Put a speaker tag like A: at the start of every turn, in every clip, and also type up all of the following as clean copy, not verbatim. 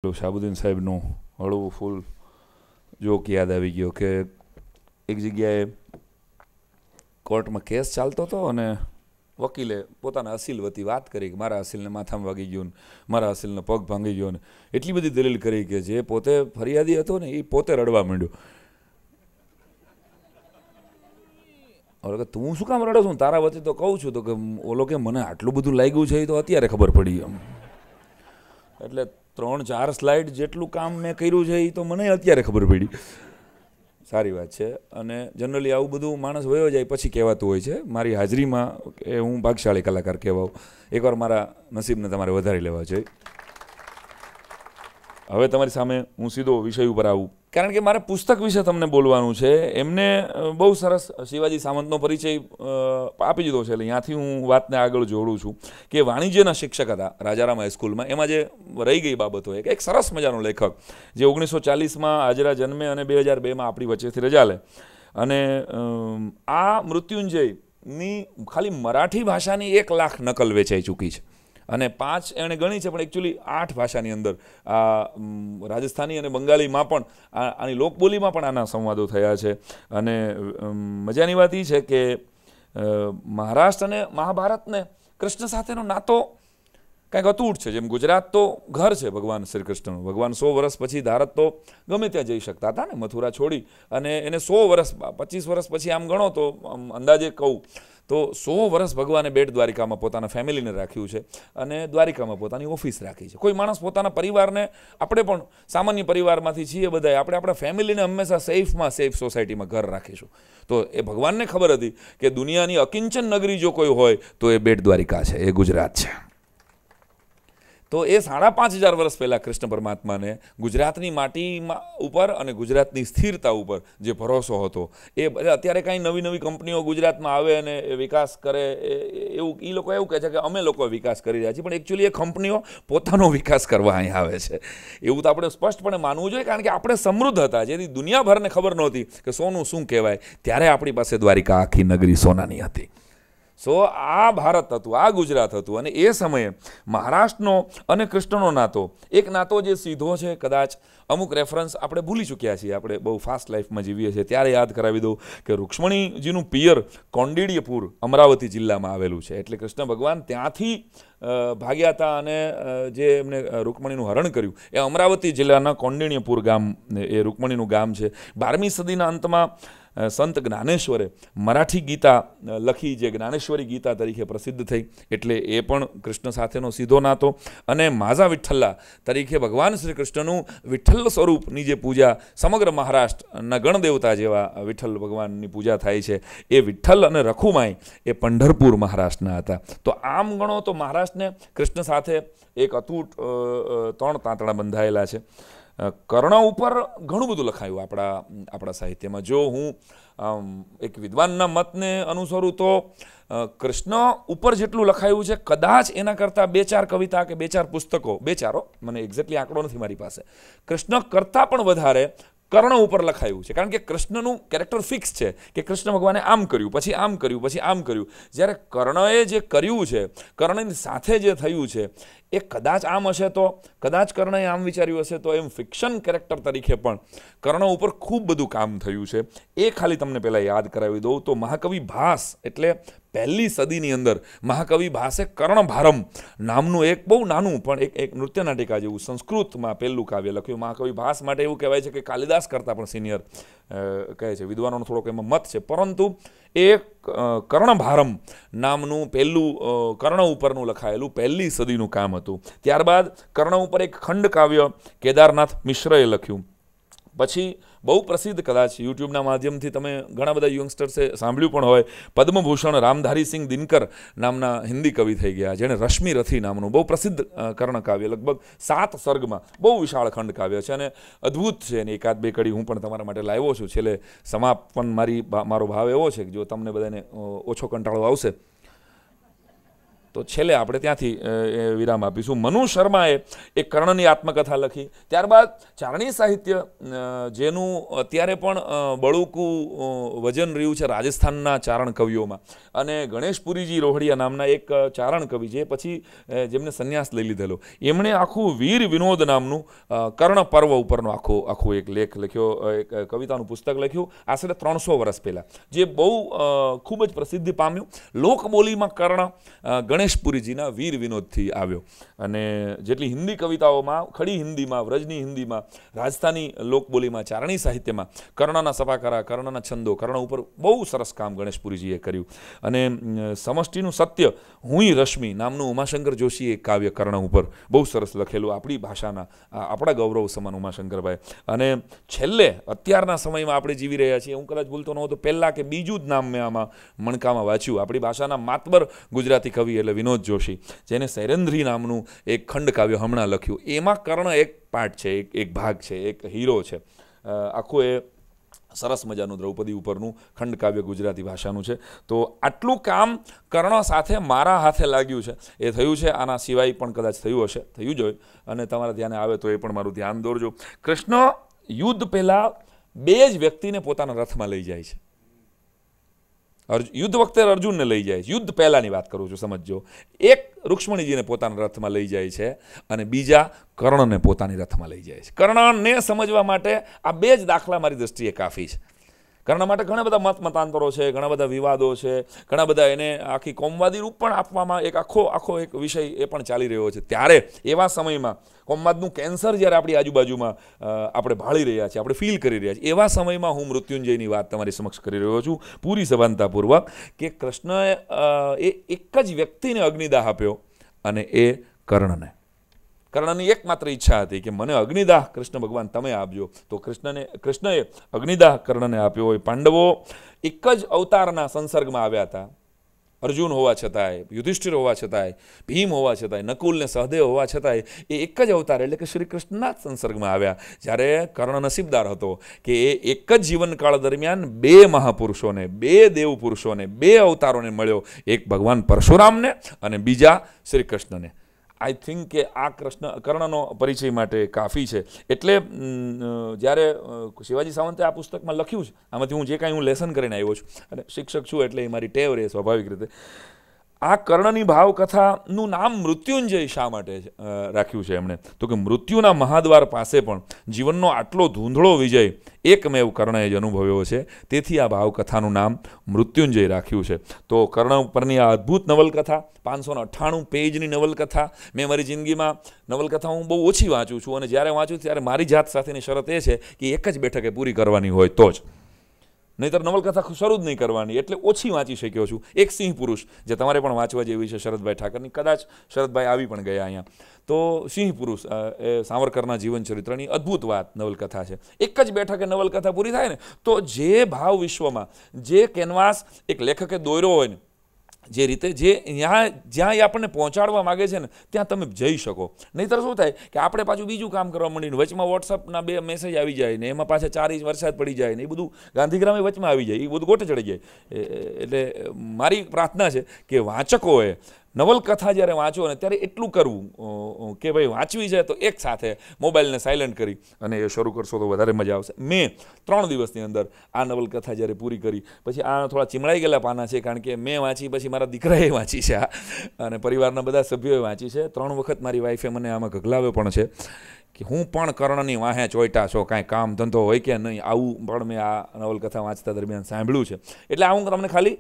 A: પેલું શાહબુદ્દીન સાહેબનું હળવું ફૂલ જોક યાદ આવી ગયો કે એક જગ્યાએ કોર્ટમાં કેસ ચાલતો હતો અને વકીલે પોતાના અસીલ વતી વાત કરી કે મારા અસીલને માથામાં વાગી ગયું ને મારા અસીલને પગ ભાંગી ગયો ને એટલી બધી દલીલ કરી કે જે પોતે ફરિયાદી હતો ને એ પોતે રડવા માંડ્યો. હવે તું શું કામ રડો છું? તારા વચ્ચે તો કહું છું તો કે ઓલો કે મને આટલું બધું લાગ્યું છે એ તો અત્યારે ખબર પડી એમ. એટલે 3-4 સ્લાઇડ જેટલું કામ મેં કર્યું છે એ તો મને અત્યારે ખબર પડી. સારી વાત છે. અને જનરલી આવું બધું માણસ વયો જાય પછી કહેવાતું હોય છે. મારી હાજરીમાં એ હું ભાગશાળી કલાકાર કહેવાઉં. એકવાર મારા નસીબને તમારે વધારી લેવા જોઈએ. હવે તમારી સામે હું સીધો વિષય ઉપર આવું, કારણ કે મારે પુસ્તક વિશે તમને બોલવાનું છે. એમને બહુ સરસ શિવાજી સામંતનો પરિચય આપી દીધો છે, એટલે ત્યાંથી હું વાતને આગળ જોડું છું કે વાણિજ્યના શિક્ષક હતા રાજારામ હાઈસ્કૂલમાં. એમાં જે રહી ગઈ બાબતો એક સરસ મજાનો લેખક જે 1940માં હાજરા જન્મે અને 2002માં આપણી વચ્ચેથી રજા લે, અને આ મૃત્યુંજયની ખાલી મરાઠી ભાષાની 1 લાખ નકલ વેચાઈ ચૂકી છે અને 5 એણે ગણી છે, પણ એકચ્યુઅલી 8 ભાષાની અંદર આ રાજસ્થાની અને બંગાળીમાં પણ આની લોકબોલીમાં પણ આના સંવાદો થયા છે. અને મજાની વાત એ છે કે મહારાષ્ટ્ર અને મહાભારતને કૃષ્ણ સાથેનો નાતો કંઈક અતૂટ છે. જેમ ગુજરાત તો ઘર છે ભગવાન શ્રી કૃષ્ણનું. ભગવાન 100 વર્ષ પછી ભારત તો ગમે ત્યાં જઈ શકતા હતા ને, મથુરા છોડી, અને એને 100 વર્ષ 25 વર્ષ પછી આમ ગણો તો અંદાજે કહું તો 100 વર્ષ ભગવાને બેટ દ્વારિકામાં પોતાના ફેમિલીને રાખ્યું છે અને દ્વારિકામાં પોતાની ઓફિસ રાખી છે. કોઈ માણસ પોતાના પરિવારને, આપણે પણ સામાન્ય પરિવારમાંથી છીએ બધાએ, આપણે આપણા ફેમિલીને હંમેશા સેફ સોસાયટીમાં ઘર રાખીશું. તો એ ભગવાનને ખબર હતી કે દુનિયાની અકિંચન નગરી જો કોઈ હોય તો એ બેટ દ્વારિકા છે, એ ગુજરાત છે. તો એ 5,500 વર્ષ પહેલાં કૃષ્ણ પરમાત્માને ગુજરાતની માટીમાં ઉપર અને ગુજરાતની સ્થિરતા ઉપર જે ભરોસો હતો, એ અત્યારે કાંઈ નવી કંપનીઓ ગુજરાતમાં આવે અને એ વિકાસ કરે એવું એ લોકો એવું કહે છે કે અમે લોકો વિકાસ કરી રહ્યા છીએ, પણ એકચ્યુઅલી એ કંપનીઓ પોતાનો વિકાસ કરવા અહીં આવે છે. એવું તો આપણે સ્પષ્ટપણે માનવું જોઈએ, કારણ કે આપણે સમૃદ્ધ હતા, જેથી દુનિયાભરને ખબર નહોતી કે સોનું શું કહેવાય. ત્યારે આપણી પાસે દ્વારિકા આખી નગરી સોનાની હતી. આ ભારત હતું, આ ગુજરાત હતું. અને એ સમયે મહારાષ્ટ્રનો અને કૃષ્ણનો નાતો, એક નાતો જે સીધો છે, કદાચ અમુક રેફરન્સ આપણે ભૂલી ચૂક્યા છીએ, આપણે બહુ ફાસ્ટ લાઈફમાં જીવીએ છીએ. ત્યારે યાદ કરાવી દઉં કે રૂક્ષ્મણીજીનું પિયર કોંડિડ્યપુર અમરાવતી જિલ્લામાં આવેલું છે. એટલે કૃષ્ણ ભગવાન ત્યાંથી ભાગ્યા હતા અને જે એમને રૂક્ષ્મણીનું હરણ કર્યું એ અમરાવતી જિલ્લાના કોંડિડ્યપુર ગામ, એ રૂક્ષ્મણીનું ગામ છે. 12મી સદીના અંતમાં સંત જ્ઞાનેશ્વરે મરાઠી ગીતા લખી, જે જ્ઞાનેશ્વરી ગીતા તરીકે પ્રસિદ્ધ થઈ. એટલે એ પણ કૃષ્ણ સાથેનો સીધો નાતો. અને માઝા વિઠ્ઠલા તરીકે ભગવાન શ્રી કૃષ્ણનું વિઠ્ઠલ સ્વરૂપની જે પૂજા સમગ્ર મહારાષ્ટ્રના ગણદેવતા જેવા વિઠ્ઠલ ભગવાનની પૂજા થાય છે, એ વિઠ્ઠલ અને રખુમાઈ એ પંઢરપુર મહારાષ્ટ્રના હતા. તો આમ ગણો તો મહારાષ્ટ્રને કૃષ્ણ સાથે એક અતૂટ 3 તાંતણા બંધાયેલા છે. કર્ણ ઉપર ઘણું બધું લખાયું આપણા સાહિત્યમાં. જો હું એક વિદ્વાનના મતને અનુસરું તો કૃષ્ણ ઉપર જેટલું લખાયું છે, કદાચ એના કરતાં 2-4 કવિતા કે 2-4 પુસ્તકો, 2-4, મને એક્ઝેક્ટલી આંકડો નથી મારી પાસે, કૃષ્ણ કરતાં પણ વધારે કર્ણ ઉપર લખાયું છે. કારણ કે કૃષ્ણનું કેરેક્ટર ફિક્સ છે કે કૃષ્ણ ભગવાને આમ કર્યું, પછી આમ કર્યું, પછી આમ કર્યું. જ્યારે કર્ણએ જે કર્યું છે, કર્ણની સાથે જે થયું છે, એ કદાચ આમ હશે તો, કદાચ કર્ણએ આમ વિચાર્યું હશે તો, એમ ફિક્શન કેરેક્ટર તરીકે પણ કર્ણ ઉપર ખૂબ બધું કામ થયું છે. એ ખાલી તમને પહેલાં યાદ કરાવી દઉં તો મહાકવિ ભાસ, એટલે 1લી સદીની અંદર મહાકવિ ભાસે કર્ણભારમ નામનું એક બહુ નાનું પણ એક નૃત્ય નાટિકા જેવું સંસ્કૃતમાં પહેલું કાવ્ય લખ્યું. મહાકવિ ભાસ માટે એવું કહેવાય છે કે કાલિદાસ કરતાં પણ સિનિયર કહે છે, વિદ્વાનોનો થોડોક એમાં મત છે. પરંતુ એ કર્ણભારમ નામનું પહેલું કર્ણ ઉપરનું લખાયેલું 1લી સદીનું કામ હતું. ત્યારબાદ કર્ણ ઉપર એક ખંડ કાવ્ય કેદારનાથ મિશ્રએ લખ્યું. પછી બહુ પ્રસિદ્ધ, કદાચ યુટ્યુબના માધ્યમથી તમે ઘણા બધા યંગસ્ટર્સે સાંભળ્યું પણ હોય, પદ્મભૂષણ રામધારીસિંહ દિનકર નામના હિન્દી કવિ થઈ ગયા, જેણે રશ્મિ રથી નામનું બહુ પ્રસિદ્ધ કર્ણ કાવ્ય, લગભગ 7 સર્ગમાં બહુ વિશાળ ખંડ કાવ્ય છે અને અદ્ભુત છે. અને 1-2 કડી હું પણ તમારા માટે લાવ્યો છું. છેલ્લે સમાપન મારો ભાવ એવો છે કે જો તમને બધાને ઓછો કંટાળો આવશે તો છેલ્લે આપણે ત્યાંથી વિરામ આપીશું. મનુ શર્માએ એક કર્ણની આત્મકથા લખી. ત્યારબાદ ચારણી સાહિત્ય જેનું અત્યારે પણ બળુકું વજન રહ્યું છે રાજસ્થાનના ચારણ કવિઓમાં, અને ગણેશપુરીજી રોહડિયા નામના એક ચારણ કવિ છે, પછી જેમને સંન્યાસ લઈ લીધેલો, એમણે આખું વીર વિનોદ નામનું કર્ણ પર્વ ઉપરનો આખો એક લેખ લખ્યો, એક કવિતાનું પુસ્તક લખ્યું આશરે 300 વર્ષ પહેલાં, જે બહુ ખૂબ જ પ્રસિદ્ધિ પામ્યું. લોકબોલીમાં કર્ણ ગણેશપુરીજીના વીર વિનોદથી આવ્યો, અને જેટલી હિન્દી કવિતાઓમાં, ખડી હિન્દીમાં, વ્રજની હિન્દીમાં, રાજસ્થાની લોકબોલીમાં, ચારણી સાહિત્યમાં કર્ણના સપાકરા, કર્ણના છંદો, કર્ણ ઉપર બહુ સરસ કામ ગણેશપુરીજીએ કર્યું. અને સમષ્ટિનું સત્ય હુંય રશ્મિ નામનું ઉમાશંકર જોશીએ કાવ્ય કર્ણ ઉપર બહુ સરસ લખેલું, આપણી ભાષાના, આપણા ગૌરવ સમાન ઉમાશંકરભાઈ. અને છેલ્લે અત્યારના સમયમાં આપણે જીવી રહ્યા છીએ, હું કદાચ ભૂલતો ન હોતો પહેલાં કે બીજું જ નામ મેં આમાં મણકામાં વાંચ્યું, આપણી ભાષાના માતબર ગુજરાતી કવિ એટલે વિનોદ જોશી, જેને સૈરેન્દ્રી નામનું એક ખંડ કાવ્ય હમણાં લખ્યું. એમાં કર્ણ એક પાર્ટ છે, એક ભાગ છે, એક હીરો છે. આખું એ સરસ મજાનું દ્રૌપદી ઉપરનું ખંડકાવ્ય ગુજરાતી ભાષાનું છે. તો આટલું કામ કર્ણ સાથે મારા હાથે લાગ્યું છે, એ થયું છે. આના સિવાય પણ કદાચ થયું હશે, થયું જ હોય, અને તમારા ધ્યાને આવે તો એ પણ મારું ધ્યાન દોરજો. કૃષ્ણ યુદ્ધ પહેલાં 2 જ વ્યક્તિને પોતાના રથમાં લઈ જાય છે. યુદ્ધ વખતે અર્જુનને લઈ જાય છે, યુદ્ધ પહેલાંની વાત કરું છું, સમજજો. એક રૂક્ષ્મણીજીને પોતાના રથમાં લઈ જાય છે, અને બીજા કર્ણને પોતાની રથમાં લઈ જાય છે. કર્ણને સમજવા માટે આ 2 જ દાખલા મારી દૃષ્ટિએ કાફી છે. કર્ણ માટે ઘણા બધા મતાંતરો છે, ઘણા બધા વિવાદો છે, ઘણા બધા એને આખી કોમવાદી રૂપ પણ આપવામાં એક આખો એક વિષય એ પણ ચાલી રહ્યો છે. ત્યારે એવા સમયમાં કોમવાદનું કેન્સર જ્યારે આપણી આજુબાજુમાં આપણે ભાળી રહ્યા છીએ, આપણે ફીલ કરી રહ્યા છીએ, એવા સમયમાં હું મૃત્યુંજયની વાત તમારી સમક્ષ કરી રહ્યો છું પૂરી સભાનતાપૂર્વક, કે કૃષ્ણએ એક જ વ્યક્તિને અગ્નિદાહ આપ્યો, અને એ કર્ણને. કર્ણની એકમાત્ર ઈચ્છા હતી કે મને અગ્નિદાહ કૃષ્ણ ભગવાન તમે આપજો. તો કૃષ્ણએ અગ્નિદાહ કર્ણને આપ્યો હોય. પાંડવો એક જ અવતારના સંસર્ગમાં આવ્યા હતા. અર્જુન હોવા છતાંય, યુધિષ્ઠિર હોવા છતાંય, ભીમ હોવા છતાંય, નકુલ ને સહદેવ હોવા છતાંય એ એક જ અવતાર એટલે કે શ્રી કૃષ્ણના જ સંસર્ગમાં આવ્યા. જ્યારે કર્ણ નસીબદાર હતો કે એ એક જ જીવનકાળ દરમિયાન 2 મહાપુરુષોને, 2 દેવ પુરુષોને, 2 અવતારોને મળ્યો, એક ભગવાન પરશુરામને અને બીજા શ્રી કૃષ્ણને. આઈ થિંક કે આ કર્ણનો પરિચય માટે કાફી છે. એટલે જ્યારે શિવાજી સાવંતે આ પુસ્તકમાં લખ્યું છે, આમાંથી હું જે કાંઈ હું લેસન કરીને આવ્યો છું, અને શિક્ષક છું એટલે એ મારી ટેવ રહે સ્વાભાવિક રીતે. આ કર્ણની ભાવકથાનું નામ મૃત્યુંજય શા માટે રાખ્યું છે એમણે? તો કે મૃત્યુના મહાદ્વાર પાસે પણ જીવનનો આટલો ધૂંધળો વિજય એકમેવ કર્ણએ જ અનુભવ્યો છે, તેથી આ ભાવકથાનું નામ મૃત્યુંજય રાખ્યું છે. તો કર્ણ પરની આ અદ્ભુત નવલકથા, 598 પેજની નવલકથા. મેં મારી જિંદગીમાં નવલકથા હું બહુ ઓછી વાંચું છું, અને જ્યારે વાંચું ત્યારે મારી જાત સાથેની શરત એ છે કે એક જ બેઠકે પૂરી કરવાની હોય તો જ, નહીંતર નવલકથા શરૂ જ નહીં કરવાની. એટલે ઓછી વાંચી શક્યો છું. એક સિંહ પુરુષ જે તમારે પણ વાંચવા જેવી છે, શરદભાઈ ઠાકરની, કદાચ શરદભાઈ આવી પણ ગયા અહીંયા. તો સિંહ પુરુષ એ સાવરકરના જીવન ચરિત્રની અદ્ભુત વાત નવલકથા છે. એક જ બેઠકે નવલકથા પૂરી થાય ને, તો જે ભાવ વિશ્વમાં, જે કેનવાસ એક લેખકે દોર્યો હોય ને, જે રીતે જ્યાં એ આપણને પહોંચાડવા માગે છે ને, ત્યાં તમે જઈ શકો. નહીંતર શું થાય કે આપણે પાછું બીજું કામ કરવા માંડીને વચમાં વોટ્સઅપના 2 મેસેજ આવી જાય ને, એમાં પાછા 4 ઇંચ વરસાદ પડી જાય ને, એ બધું ગાંધીગ્રામે વચમાં આવી જાય, એ બધું ગોટે ચડી જાય. એટલે મારી પ્રાર્થના છે કે વાંચકોએ નવલકથા જ્યારે વાંચો ને ત્યારે એટલું કરવું કે ભાઈ વાંચવી છે તો એક સાથે મોબાઈલને સાયલેન્ટ કરી અને એ શરૂ કરશો તો વધારે મજા આવશે. મેં 3 દિવસની અંદર આ નવલકથા જ્યારે પૂરી કરી, પછી આ થોડા ચીમડાઈ ગયેલા પાના છે, કારણ કે મેં વાંચી, પછી મારા દીકરાએ વાંચી છે આ, અને પરિવારના બધા સભ્યોએ વાંચી છે. 3 વખત મારી વાઈફે મને આમાં ગગલાવ્યો પણ છે કે હું પણ કર્ણની વાહે ચોઈટા છો, કાંઈ કામ ધંધો હોય કે નહીં, આવું પણ મેં આ નવલકથા વાંચતા દરમિયાન સાંભળ્યું છે. એટલે આ હું તમને ખાલી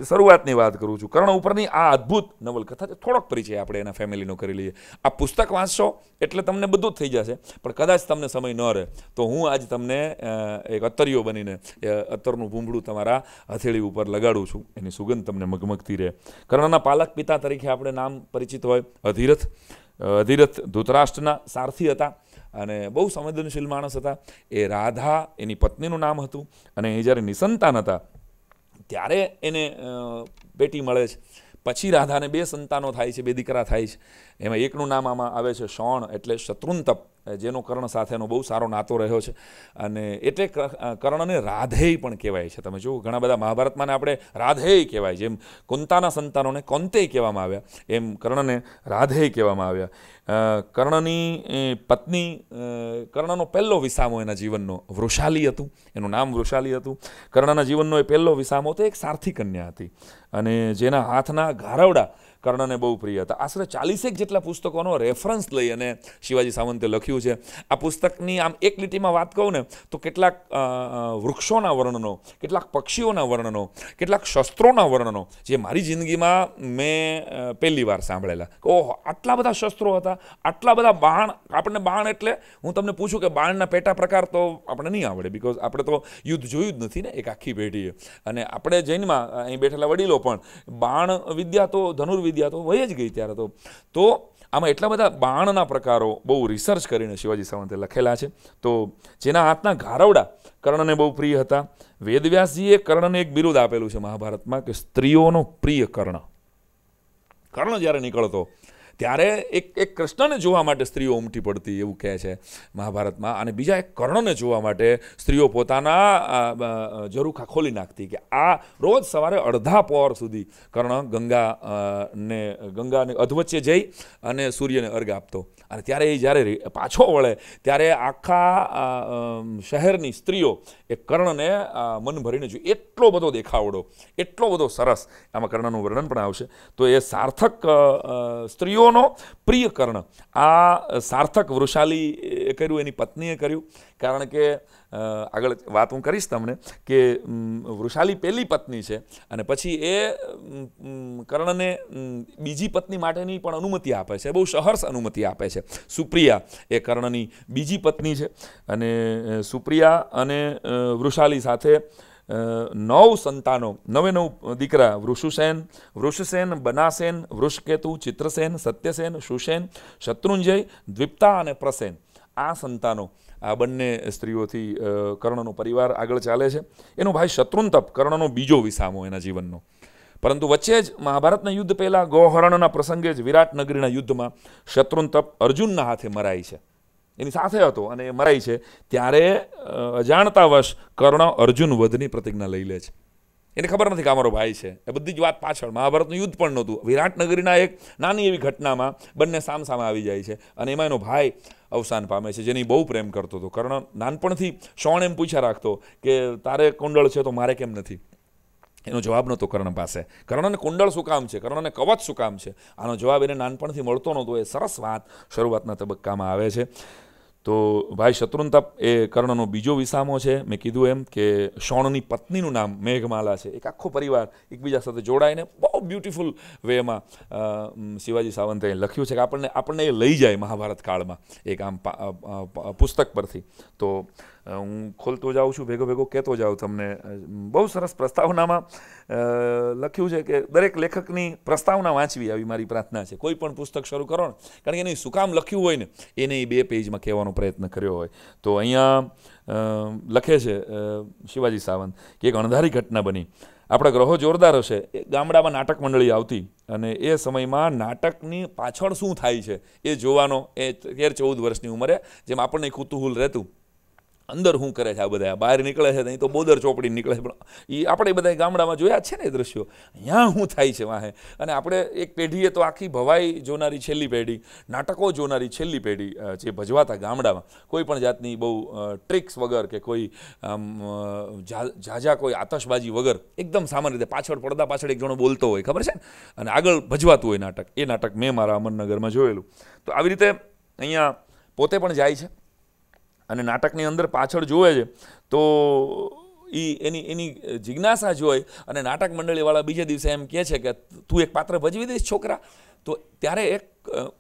A: શરૂઆતની વાત કરું છું. કર્ણ ઉપરની આ અદ્ભુત નવલકથા, થોડોક પરિચય આપણે એના ફેમિલીનો કરી લઈએ. આ પુસ્તક વાંચશો એટલે તમને બધું જ થઈ જશે, પણ કદાચ તમને સમય ન રહે તો હું આજ તમને એક અત્તરીઓ બનીને અત્તરનું ભૂંભળું તમારા હથેળી ઉપર લગાડું છું, એની સુગંધ તમને મગમગતી રહે. કર્ણના પાલક પિતા તરીકે આપણે નામ પરિચિત હોય અધિરથ. ધૃતરાષ્ટ્રના સારથી હતા અને બહુ સંવેદનશીલ માણસ હતા. એ રાધા એની પત્નીનું નામ હતું, અને એ જ્યારે નિસંતાન હતા ત્યારે એને બેટી મળે છે. પછી રાધાને 2 સંતાનો થાય છે, 2 દીકરા થાય છે. એમાં એકનું નામ આમાં આવે છે શોણ, એટલે શત્રુંતપ, જેનો કર્ણ સાથેનો બહુ સારો નાતો રહ્યો છે, અને એટલે કર્ણને રાધેય પણ કહેવાય છે. તમે જુઓ ઘણા બધા મહાભારતમાં આપણે રાધેય કહેવાય, જેમ કુંતાના સંતાનોને કૌંતેય કહેવામાં આવ્યા, એમ કર્ણને રાધેય કહેવામાં આવ્યા. કર્ણની પત્ની, કર્ણનો પહેલો વિસામો એના જીવનનો વૃષાલી હતું, એનું નામ વૃષાલી હતું. કર્ણના જીવનનો એ પહેલો વિસામો તો એક સારથી કન્યા હતી, અને જેના હાથના ઘારવડા કર્ણને બહુ પ્રિય હતા. આશરે 40 જેટલા પુસ્તકોનો રેફરન્સ લઈ અને શિવાજી સાવંતે લખ્યું છે. આ પુસ્તકની આમ એક લીટીમાં વાત કહું ને તો કેટલાક વૃક્ષોના વર્ણનો, કેટલાક પક્ષીઓના વર્ણનો, કેટલાક શસ્ત્રોના વર્ણનો જે મારી જિંદગીમાં મેં પહેલી વાર સાંભળેલા. ઓહો, આટલા બધા શસ્ત્રો હતા, આટલા બધા બાણ. આપણને બાણ એટલે હું તમને પૂછું કે બાણના પેટા પ્રકાર તો આપણે નહીં આવડે, બિકોઝ આપણે તો યુદ્ધ જોયું જ નથી ને એક આખી પેઢીએ. અને આપણે જૈનમાં અહીં બેઠેલા વડીલો પણ બાણ વિદ્યા તો ધનુર્વિદ્યા તો વહી જ ગઈ ત્યારે. તો આમાં એટલા બધા બાણના પ્રકારો બહુ રિસર્ચ કરીને શિવાજી સાવંતે લખેલા છે. તો જેના હાથના ઘારવડા કર્ણને બહુ પ્રિય હતા. વેદવ્યાસજીએ કર્ણને એક બિરુદ આપેલું છે મહાભારતમાં કે સ્ત્રીઓનો પ્રિય કર્ણ. કર્ણ જ્યારે નીકળતો ત્યારે એક કૃષ્ણને જોવા માટે સ્ત્રીઓ ઉમટી પડતી એવું કહે છે મહાભારતમાં, અને બીજા એક કર્ણને જોવા માટે સ્ત્રીઓ પોતાના ઝરૂખા ખોલી નાખતી, કે આ રોજ સવારે અડધા પહોર સુધી કર્ણ ગંગાને અધવચ્ચે જઈ અને સૂર્યને અર્ઘ આપતો. અને ત્યારે એ જ્યારે પાછો વળે ત્યારે આખા શહેરની સ્ત્રીઓ એ કર્ણને મન ભરીને જોઈ. એટલો બધો દેખાવડો, એટલો બધો સરસ. આમાં કર્ણનું વર્ણન પણ આવશે. તો એ સાર્થક સ્ત્રીઓ પ્રિય કર્ણ, આ સાર્થક વૃષાલીએ કર્યું, એની પત્નીએ કર્યું. કારણ કે આગળ વાત હું કરીશ તમને કે વૃષાલી પહેલી પત્ની છે, અને પછી એ કર્ણને બીજી પત્ની માટેની પણ અનુમતિ આપે છે, બહુ સહર્ષ અનુમતિ આપે છે. સુપ્રિયા એ કર્ણની બીજી પત્ની છે, અને સુપ્રિયા અને વૃષાલી સાથે 9 સંતાનો, 9 દીકરા, વૃષસેન, બનાસેન, વૃષકેતુ, ચિત્રસેન, સત્યસેન, સુષેન, શત્રુંજય, દ્વિપ્તા અને પ્રસેન. આ સંતાનો, આ બંને સ્ત્રીઓથી કર્ણનો પરિવાર આગળ ચાલે છે. એનો ભાઈ શત્રુંતપ કર્ણનો બીજો વિસામો એના જીવનનો. પરંતુ વચ્ચે જ મહાભારતના યુદ્ધ પહેલાં ગોહરણના પ્રસંગે જ વિરાટ નગરીના યુદ્ધમાં શત્રુંતપ અર્જુનના હાથે મરાય છે. એની સાથે હતો અને એ મરાય છે. ત્યારે અજાણતાવશ કર્ણ અર્જુન વધની પ્રતિજ્ઞા લઈ લે છે. એને ખબર નથી કે અમારો ભાઈ છે. એ બધી જ વાત પાછળ, મહાભારતનું યુદ્ધ પણ નહોતું. વિરાટ નગરીના એક નાની એવી ઘટનામાં બંને સામસામે આવી જાય છે, અને એમાં એનો ભાઈ અવસાન પામે છે, જેની બહુ પ્રેમ કરતો હતો. કર્ણ નાનપણથી શોણ એમ પૂછ્યા રાખતો કે તારે કુંડળ છે તો મારે કેમ નથી? એનો જવાબ નહોતો કર્ણ પાસે. કર્ણને કુંડળ શું કામ છે, કર્ણને કવચ શું કામ છે, આનો જવાબ એને નાનપણથી મળતો નહોતો. એ સરસ વાત શરૂઆતના તબક્કામાં આવે છે. તો ભાઈ શત્રુંતપ એ કર્ણનો બીજો વિસામો છે. મેં કીધું એમ કે શોણની પત્નીનું નામ મેઘમાલા છે. એક આખો પરિવાર એકબીજા સાથે જોડાઈને બહુ બ્યુટિફુલ વેમાં શિવાજી સાવંતે લખ્યું છે કે આપણને એ લઈ જાય મહાભારત કાળમાં એક આમ પુસ્તક પરથી. તો હું ખોલતો જાઉં છું, ભેગો કહેતો જાઉં તમને. બહુ સરસ પ્રસ્તાવનામાં લખ્યું છે કે દરેક લેખકની પ્રસ્તાવના વાંચવી, આવી મારી પ્રાર્થના છે. કોઈ પણ પુસ્તક શરૂ કરો ને, કારણ કે એને શું કામ લખ્યું હોય ને એને 2 પેજમાં કહેવાનો પ્રયત્ન કર્યો હોય. તો અહીંયા લખે છે શિવાજી સાવંત કે એક અણધારી ઘટના બની. આપણા ગ્રહો જોરદાર હશે. ગામડામાં નાટક મંડળી આવતી, અને એ સમયમાં નાટકની પાછળ શું થાય છે એ જોવાનો, એ 13-14 વર્ષની ઉંમરે જેમ આપણને કુતૂહલ રહેતું, અંદર શું કરે છે આ બધા, બહાર નીકળે છે અહીં તો બોદર ચોપડી નીકળે છે, પણ એ આપણે બધા ગામડામાં જોયા છે ને એ દ્રશ્યો. અહીંયા શું થાય છે વાહે. અને આપણે એક પેઢીએ તો આખી ભવાઈ જોનારી છેલ્લી પેઢી, નાટકો જોનારી છેલ્લી પેઢી જે ભજવાતા ગામડામાં, કોઈ પણ જાતની બહુ ટ્રિક્સ વગર કે કોઈ ઝાઝા કોઈ આતશબાજી વગર, એકદમ સામાન્ય રીતે પાછળ પડદા પાછળ એક જણો બોલતો હોય, ખબર છે ને, અને આગળ ભજવાતું હોય નાટક. એ નાટક મેં મારા અમરનગરમાં જોયેલું. તો આવી રીતે અહીંયા પોતે પણ જાય છે અને નાટકની અંદર પાછળ જોવે છે. તો એની જિજ્ઞાસા જોઈ અને નાટક મંડળીવાળા બીજે દિવસે એમ કહે છે કે તું એક પાત્ર ભજવી દઈશ છોકરા. તો ત્યારે એક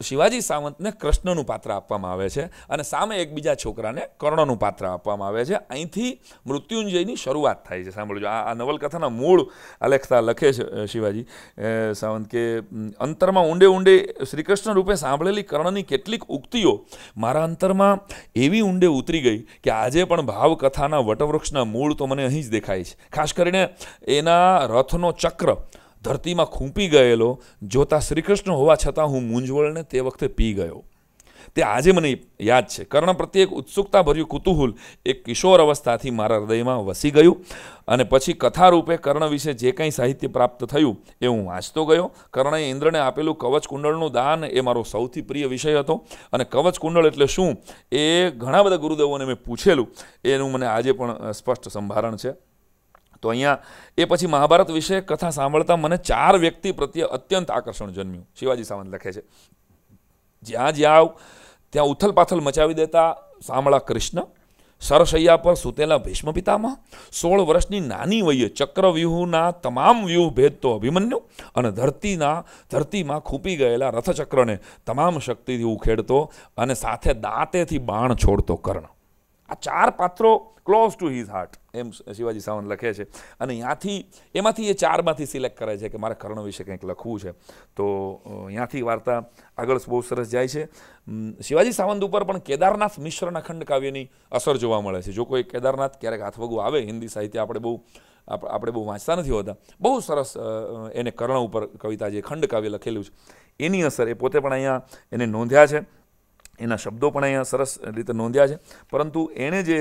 A: શિવાજી સાવંતને કૃષ્ણનું પાત્ર આપવામાં આવે છે, અને સામે એક બીજા છોકરાને કર્ણનું પાત્ર આપવામાં આવે છે. અહીંથી મૃત્યુંજયની શરૂઆત થાય છે. સાંભળજો, આ નવલકથાના મૂળ આલેખતા લખે છે શિવાજી સાવંત કે અંતરમાં ઊંડે શ્રીકૃષ્ણ રૂપે સાંભળેલી કર્ણની કેટલીક ઉક્તિઓ મારા અંતરમાં એવી ઊંડે ઉતરી ગઈ કે આજે પણ ભાવકથાના વટવૃક્ષના મૂળ તો મને અહીં જ દેખાય છે. ખાસ કરીને એના રથનો ચક્ર ધરતીમાં ખૂંપી ગયેલો જોતા શ્રીકૃષ્ણ હોવા છતાં હું મૂંઝવણને તે વખતે પી ગયો. તે આજે મને યાદ છે. કર્ણ પ્રત્યે એક ઉત્સુકતાભર્યું કુતૂહલ એક કિશોર અવસ્થાથી મારા હૃદયમાં વસી ગયું અને પછી કથારૂપે કર્ણ વિશે જે કંઈ સાહિત્ય પ્રાપ્ત થયું એ હું વાંચતો ગયો. કર્ણએ ઇન્દ્રને આપેલું કવચ કુંડળનું દાન એ મારો સૌથી પ્રિય વિષય હતો અને કવચ કુંડળ એટલે શું એ ઘણા બધા ગુરુદેવોને મેં પૂછેલું, એનું મને આજે પણ સ્પષ્ટ સંભારણ છે. તો અહીંયા એ પછી મહાભારત વિશે કથા સાંભળતા મને 4 વ્યક્તિ પ્રત્યે અત્યંત આકર્ષણ જન્મ્યું. શિવાજી સાવંત લખે છે, જ્યાં જ્યાં ત્યાં ઉથલપાથલ મચાવી દેતા સાંભળા કૃષ્ણ, સરશૈયા પર સૂતેલા ભીષ્મ પિતામહ, 16 વર્ષની નાની વયે ચક્રવ્યૂહના તમામ વ્યૂહ ભેદતો અભિમન્યુ અને ધરતીમાં ખૂપી ગયેલા રથચક્રને તમામ શક્તિથી ઉખેડતો અને સાથે દાંતેથી બાણ છોડતો કર્ણ. આ 4 પાત્રો ક્લોઝ ટુ હિઝ હાર્ટ, એમ શિવાજી સાવંત લખે છે. અને એમાંથી એ 4માંથી સિલેક્ટ કરે છે કે મારે કર્ણ વિશે કંઈક લખવું છે. તો અહીંયાથી વાર્તા આગળ બહુ સરસ જાય છે. શિવાજી સાવંત ઉપર પણ કેદારનાથ મિશ્રના ખંડકાવ્યની અસર જોવા મળે છે. જો કોઈ કેદારનાથ ક્યારેક હાથવગું આવે, હિન્દી સાહિત્ય આપણે બહુ વાંચતા નથી હોતા, બહુ સરસ એને કર્ણ ઉપર કવિતા જે ખંડકાવ્ય લખેલું છે એની અસર એ પોતે પણ અહીંયા એને નોંધ્યા છે. એના શબ્દો પણ અહીંયા સરસ રીતે નોંધ્યા છે. પરંતુ એણે જે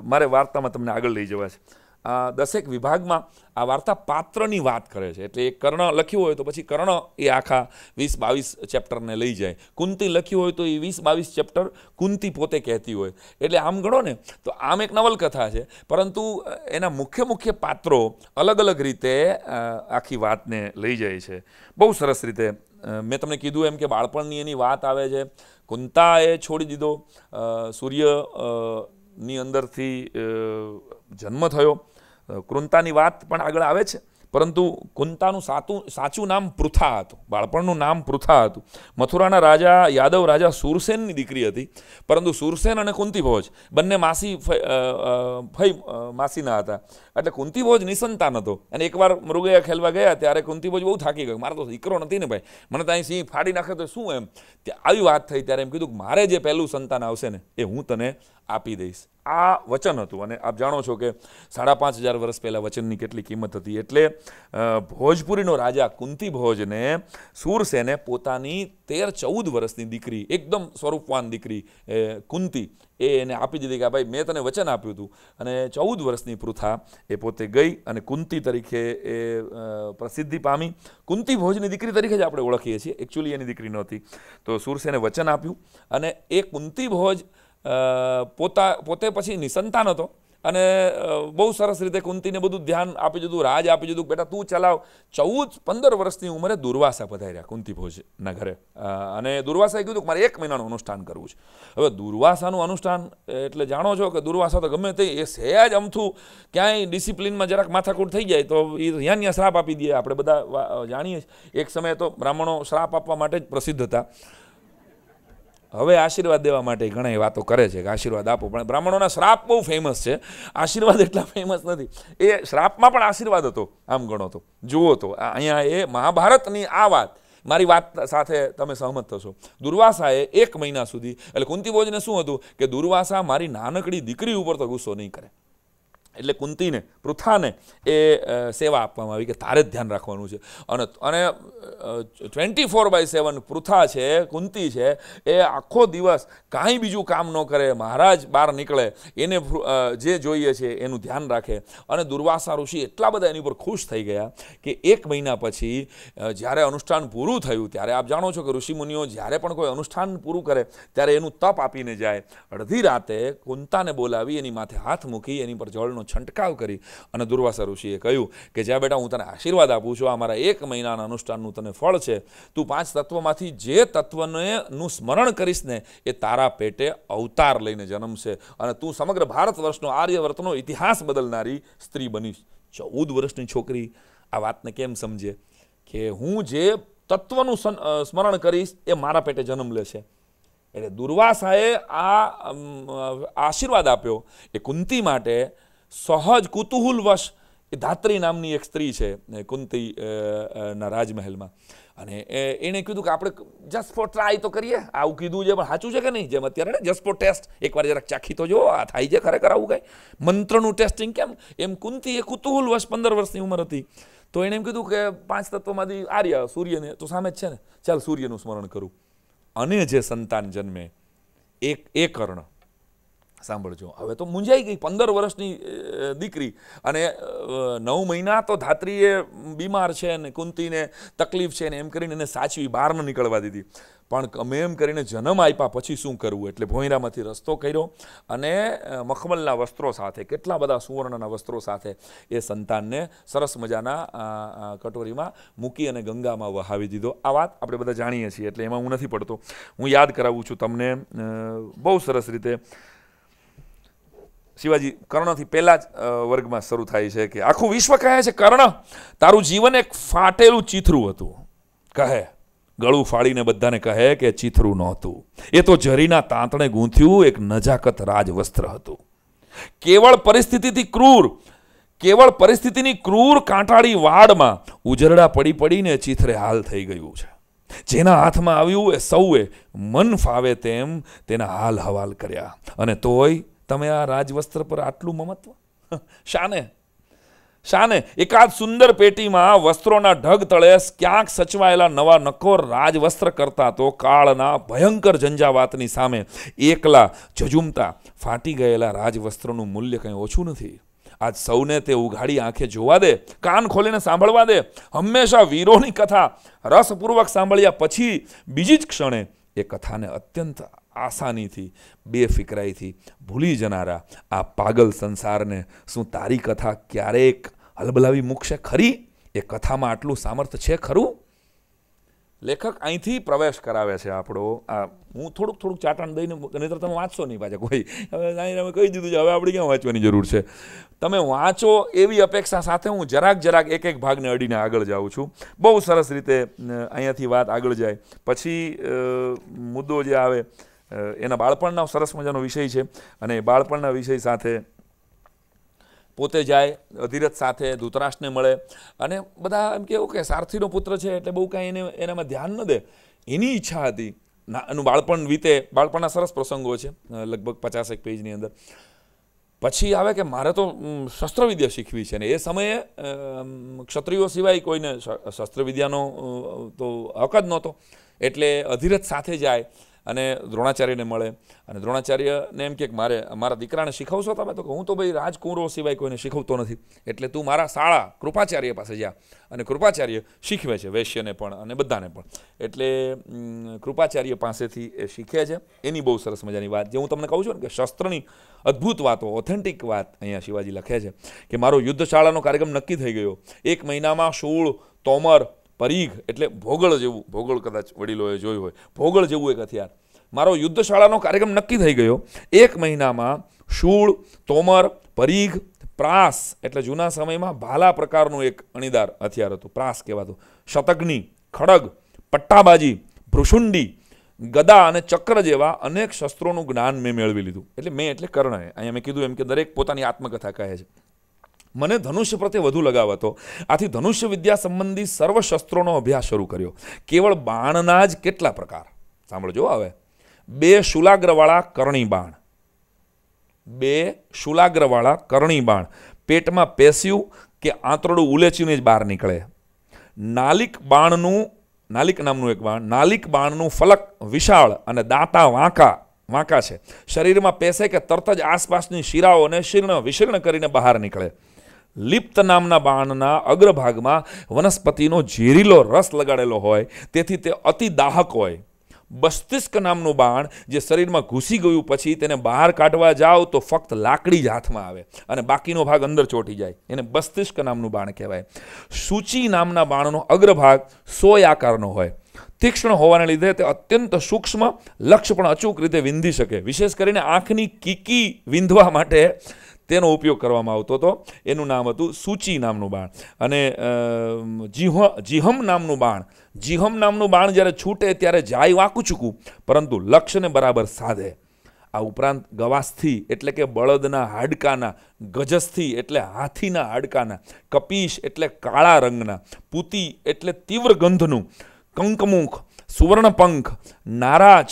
A: મારે વાર્તામાં તમને આગળ લઈ જવા છે, આ 10 વિભાગમાં આ વાર્તા પાત્રની વાત કરે છે. એટલે એ કર્ણ લખ્યું હોય તો પછી કર્ણ એ આખા 20-22 ચેપ્ટરને લઈ જાય. કુંતી લખ્યું હોય તો એ 20-22 ચેપ્ટર કુંતી પોતે કહેતી હોય. એટલે આમ ગણો ને તો આમ એક નવલકથા છે, પરંતુ એના મુખ્ય પાત્રો અલગ અલગ રીતે આખી વાતને લઈ જાય છે બહુ સરસ રીતે. મેં તમને કીધું એમ કે બાળપણની એની વાત આવે છે. કુંતાએ છોડી દીધો, સૂર્યની અંદરથી જન્મ થયો. કુંતાની વાત પણ આગળ આવે છે, પરંતુ કુંતાનું સાચું નામ પૃથા હતું. બાળપણનું નામ પૃથા હતું. મથુરાના રાજા યાદવ રાજા સુરસેનની દીકરી હતી, પરંતુ સુરસેન અને કુંતીભોજ બંને માસીના હતા. એટલે કુંતીભોજ નિસંતાન હતો. અને એકવાર મૃગયા ખેલવા ગયા ત્યારે કુંતીભોજ બહુ થાકી ગયો, મારો તો દીકરો નથી ને ભાઈ, મને તો અહીં સિંહ ફાડી નાખે તો શું એમ. આવી વાત થઈ ત્યારે એમ કીધું કે મારે જે પહેલું સંતાન આવશે ને એ હું તને આપી દઈશ. આ વચન હતું. અને આપ જાણો છો કે 5,500 વર્ષ પહેલાં વચનની કેટલી કિંમત હતી. એટલે ભોજપુરીનો રાજા કુંતીભોજને સુરસેને પોતાની 13-14 વર્ષની દીકરી, એકદમ સ્વરૂપવાન દીકરી કુંતી, એને આપી દીધી કે ભાઈ મેં તને વચન આપ્યું હતું. અને 14 વર્ષની પૃથા એ પોતે ગઈ અને કુંતી તરીકે એ પ્રસિદ્ધિ પામી. કુંતીભોજની દીકરી તરીકે જ આપણે ઓળખીએ છીએ, એકચ્યુઅલી એની દીકરી નહોતી. તો સુરસેને વચન આપ્યું અને એ કુંતીભોજ પોતે પછી નિસંતાન હતો અને બહુ સરસ રીતે કુંતીને બધું ધ્યાન આપી દીધું, રાજ આપી દીધું, બેટા તું ચલાવ. 14-15 વર્ષની ઉંમરે દુર્વાસા પધાર્યા કુંતીભોજના ઘરે. અને દુર્વાસાએ કીધું કે મારે 1 મહિનાનું અનુષ્ઠાન કરવું છે. હવે દુર્વાસાનું અનુષ્ઠાન એટલે જાણો છો કે દુર્વાસા તો ગમે તે એ સહેજ અમથું ક્યાંય ડિસિપ્લિનમાં જરાક માથાકૂટ થઈ જાય તો એ ત્યાં શ્રાપ આપી દે. આપણે બધા જાણીએ છીએ. એક સમયે તો બ્રાહ્મણો શ્રાપ આપવા માટે જ પ્રસિદ્ધ હતા. હવે આશીર્વાદ દેવા માટે ઘણી વાતો કરે છે કે આશીર્વાદ આપો, પણ બ્રાહ્મણોના શ્રાપ બહુ ફેમસ છે, આશીર્વાદ એટલા ફેમસ નથી. એ શ્રાપમાં પણ આશીર્વાદ હતો આમ ગણો તો. જુઓ તો અહીંયા એ મહાભારતની આ વાત, મારી વાત સાથે તમે સહમત થશો. દુર્વાસાએ 1 મહિના સુધી, એટલે કુંતીભોજને શું હતું કે દુર્વાસા મારી નાનકડી દીકરી ઉપર તો ગુસ્સો નહીં કરે. એટલે કુંતીને, પૃથાને એ સેવા આપવામાં આવી કે તારે જ ધ્યાન રાખવાનું છે. અને 24/7 પૃથા છે, કુંતી છે, એ આખો દિવસ કાંઈ બીજું કામ ન કરે, મહારાજ બહાર નીકળે એને જે જોઈએ છે એનું ધ્યાન રાખે. અને દુર્વાસા ઋષિ એટલા બધા એની ઉપર ખુશ થઈ ગયા કે 1 મહિના પછી જ્યારે અનુષ્ઠાન પૂરું થયું ત્યારે આપ જાણો છો કે ઋષિમુનિઓ જ્યારે પણ કોઈ અનુષ્ઠાન પૂરું કરે ત્યારે એનું તપ આપીને જાય. અડધી રાતે કુંતાને બોલાવી એની માથે હાથ મૂકી એની પર જળનો છંટકાવ કરી અને દુર્વાસા ઋષિએ કહ્યું કે જ્યાં બેટા હું તને આશીર્વાદ આપું છું, આ મારા 1 મહિનાના અનુષ્ઠાનનું તને ફળ છે. તું 5 તત્વમાંથી જે તત્વનું સ્મરણ કરીશ ને એ તારા પેટે અવતાર લઈને જન્મશે અને તું સમગ્ર ભારત વર્ષનો આર્યવર્તનો ઇતિહાસ બદલનારી સ્ત્રી બનીશ. 14 વર્ષની છોકરી આ વાતને કેમ સમજે કે હું જે તત્વનું સ્મરણ કરીશ એ મારા પેટે જન્મ લેશે. એટલે દુર્વાસાએ આ આશીર્વાદ આપ્યો એ કુંતી માટે સહજ કુતૂહલવશ. એ ધાત્રી નામની એક સ્ત્રી છે કુંતી ના રાજમહેલમાં, અને એણે કીધું કે આપણે જસ્ટ ફોર ટ્રાય તો કરીએ. આવું કીધું છે પણ સાચું છે કે નહીં, જેમ અત્યારે જસ્ટ ફોર ટેસ્ટ, એકવાર જરાક ચાખી તો જો આ થાય છે ખરેખર આવું કાંઈ મંત્રનું ટેસ્ટિંગ કેમ. એમ કુંતી એ કુતૂહલવશ 15 વર્ષની ઉંમર હતી તો એણે એમ કીધું કે 5 તત્વોમાંથી આર્ય સૂર્યને તો સામે જ છે ને, ચાલ સૂર્યનું સ્મરણ કરું. અને જે સંતાન જન્મે એ કર્ણ સાંભળજો. હવે તો મૂંઝાઈ ગઈ, 15 વર્ષની દીકરી, અને 9 મહિના તો ધાત્રીએ બીમાર છે ને કુંતીને તકલીફ છે ને એમ કરીને એને સાચવી બહાર ન નીકળવા દીધી. પણ ગમે એમ કરીને જન્મ આપ્યા પછી શું કરવું, એટલે ભોંયરામાંથી રસ્તો કર્યો અને મખમલના વસ્ત્રો સાથે, કેટલા બધા સુવર્ણના વસ્ત્રો સાથે એ સંતાનને સરસ મજાના કટોરીમાં મૂકી અને ગંગામાં વહાવી દીધો. આ વાત આપણે બધા જાણીએ છીએ એટલે એમાં હું નથી પડતો. હું યાદ કરાવું છું તમને બહુ સરસ રીતે. શિવાજી કર્ણથી પહેલા જ વર્ગમાં શરૂ થાય છે કે આખું વિશ્વ કહે છે, કર્ણ તારું જીવન એક ફાટેલું ચીથરું હતું. કહે, ગળું ફાડીને બધાને કહે કે ચીથરું નહોતું, એ તો જરીના તાંતણે ગૂંથ્યું એક નજાકત રાજવસ્ત્ર હતું. કેવળ પરિસ્થિતિની ક્રૂર કાંટાળી વાડમાં ઉજરડા પડી પડીને ચીથરે હાલ થઈ ગયું છે. જેના હાથમાં આવ્યું એ સૌએ મન ફાવે તેમ તેના હાલ હવાલ કર્યા, અને તોય તમે આ રાજવસ્ત્ર પર આટલું મમત્વ? શાને? એકાદ સુંદર પેટીમાં વસ્ત્રોના ઢગ તળે ક્યાંક સચવાયેલા નવા નકોર રાજવસ્ત્ર કરતા તો કાળના ભયંકર ઝંઝાવાતની સામે એકલા ઝઝુમતા ફાટી ગયેલા રાજવસ્ત્રનું મૂલ્ય કંઈ ઓછું નથી. આજ સૌને તે ઉઘાડી આંખે જોવા દે, કાન ખોલીને સાંભળવા દે. હંમેશા વીરોની કથા રસપૂર્વક સાંભળ્યા પછી બીજી જ ક્ષણે એ કથાને અત્યંત આસાનીથી બેફિકરાઈથી ભૂલી જનારા આ પાગલ સંસારને શું તારી કથા ક્યારેક હલબલાવી મૂકશે ખરી? એ કથામાં આટલું સામર્થ્ય છે ખરું? લેખક અહીંથી પ્રવેશ કરાવે છે આપણો. હું થોડુંક ચાટણ દઈને, નહીંતર તમે વાંચશો નહીં પાછા કોઈ. હવે અમે કહી દીધું છે, હવે આપણે ક્યાં વાંચવાની જરૂર છે? તમે વાંચો એવી અપેક્ષા સાથે હું જરાક એક ભાગને અડીને આગળ જાઉં છું. બહુ સરસ રીતે અહીંયાથી વાત આગળ જાય. પછી મુદ્દો જે આવે એના બાળપણના સરસ મજાનો વિષય છે, અને બાળપણના વિષય સાથે પોતે જાય અધિરથ સાથે ધૃતરાષ્ટ્રને મળે, અને બધા એમ કેવું કે સારથીનો પુત્ર છે એટલે બહુ કાંઈ એનામાં ધ્યાન ન દે. એની ઈચ્છા હતી એનું બાળપણ વીતે. બાળપણના સરસ પ્રસંગો છે લગભગ 50 પેજની અંદર. પછી આવે કે મારે તો શસ્ત્રવિદ્યા શીખવી છે, ને એ સમયે ક્ષત્રિયો સિવાય કોઈને શસ્ત્રવિદ્યાનો તો હક જ નહોતો. એટલે અધિરથ સાથે જાય અને દ્રોણાચાર્યને મળે, અને દ્રોણાચાર્યને એમ કે મારે મારા દીકરાને શીખવશો તમે? તો હું તો ભાઈ રાજકુંવરો સિવાય કોઈને શીખવતો નથી, એટલે તું મારા શાળા કૃપાચાર્ય પાસે જા. અને કૃપાચાર્ય શીખવે છે વૈશ્યને પણ અને બધાને પણ. એટલે કૃપાચાર્ય પાસેથી એ શીખે છે. એની બહુ સરસ મજાની વાત, જે હું તમને કહું છું ને કે શસ્ત્રની અદ્ભુત વાતો, ઓથેન્ટિક વાત અહીંયા શિવાજી લખે છે કે મારો યુદ્ધશાળાનો કાર્યક્રમ નક્કી થઈ ગયો. 1 મહિનામાં શૂળ, તોમર, પરીઘ એટલે ભોગળ જેવું, ભોગળ કદાચ વડીલોએ જોયું હોય, ભોગળ જેવું એક હથિયાર. મારો યુદ્ધશાળાનો કાર્યક્રમ નક્કી થઈ ગયો. 1 મહિનામાં શૂળ, તોમર, પરીઘ, પ્રાસ એટલે જૂના સમયમાં ભાલા પ્રકારનું એક અણીદાર હથિયાર હતું, પ્રાસ કહેવાતું, શતગ્નિ, ખડગ, પટ્ટાબાજી, ભૃશુંડી, ગદા અને ચક્ર જેવા અનેક શસ્ત્રોનું જ્ઞાન મેં મેળવી લીધું. એટલે કર્ણએ અહીંયા મેં કીધું એમ કે દરેક પોતાની આત્મકથા કહે છે. મને ધનુષ્ય પ્રત્યે વધુ લગાવ હતો, આથી ધનુષ્ય વિદ્યા સંબંધી સર્વ શસ્ત્રોનો અભ્યાસ શરૂ કર્યો. કેવળ બાણના જ કેટલા પ્રકાર સાંભળજો. હવે 2 શૂલાગ્રવાળા કરણી બાણ, 2 શૂલાગ્રવાળા કરણી બાણ પેટમાં પેસ્યું કે આંતરડું ઉલેચીને જ બહાર નીકળે. નાલિક નામનું એક બાણ, નાલિક બાણનું ફલક વિશાળ અને દાંતા વાંકા છે. શરીરમાં પેસે કે તરત જ આસપાસની શિરાઓને શીર્ણ વિશીર્ણ કરીને બહાર નીકળે. લિપ્ત નામના બાણના અગ્રભાગમાં વનસ્પતિનો ઝેરીલો રસ લગાડેલો હોય, તેથી તે અતિ દાહક હોય. બસ્તિષ્ક નામનું બાણ જે શરીરમાં ઘૂસી ગયું પછી તેને બહાર કાઢવા જાઓ તો ફક્ત લાકડી જ હાથમાં આવે અને બાકીનો ભાગ અંદર ચોંટી જાય. એને બસ્તિષ્ક નામનું બાણ કહેવાય. સૂચિ નામના બાણનો અગ્રભાગ સોય આકારનો હોય. તીક્ષ્ણ હોવાને લીધે તે અત્યંત સૂક્ષ્મ લક્ષ્ય પણ અચૂક રીતે વિંધી શકે. વિશેષ કરીને આંખની કીકી વિંધવા માટે તેનો ઉપયોગ કરવામાં આવતો હતો. એનું નામ હતું સૂચિ નામનું બાણ. અને જીહમ નામનું બાણ, જીહમ નામનું બાણ જ્યારે છૂટે ત્યારે જાય વાંકું ચૂકું પરંતુ લક્ષ્યને બરાબર સાધે. આ ઉપરાંત ગવાસ્થિ એટલે કે બળદના હાડકાના, ગજસ્થિ એટલે હાથીના હાડકાના, કપીશ એટલે કાળા રંગના, પૂતી એટલે તીવ્ર ગંધનું, કંકમુખ, સુવર્ણપંખ, નારાજ,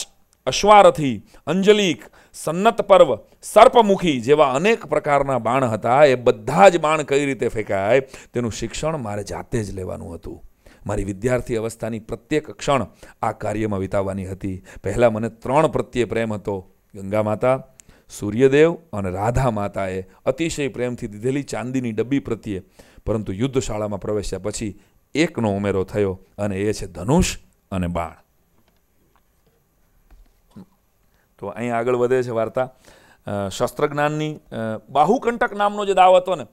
A: અશ્વારથી, અંજલિક, સન્નત પર્વ, સર્પમુખી જેવા અનેક પ્રકારના બાણ હતા. એ બધા જ બાણ કઈ રીતે ફેંકાય તેનું શિક્ષણ મારે જાતે જ લેવાનું હતું. મારી વિદ્યાર્થી અવસ્થાની પ્રત્યેક ક્ષણ આ કાર્યમાં વિતાવવાની હતી. પહેલાં મને 3 પ્રત્યે પ્રેમ હતો. ગંગા માતા, સૂર્યદેવ અને રાધા માતાએ અતિશય પ્રેમથી દીધેલી ચાંદીની ડબ્બી પ્રત્યે, પરંતુ યુદ્ધશાળામાં પ્રવેશ્યા પછી એકનો ઉમેરો થયો, અને એ છે ધનુષ અને બાણ. તો અહીં આગળ વધે છે વાર્તા. શસ્ત્રજ્ઞાનની બાહુકંટક નામનો જે દાવ હતો ને,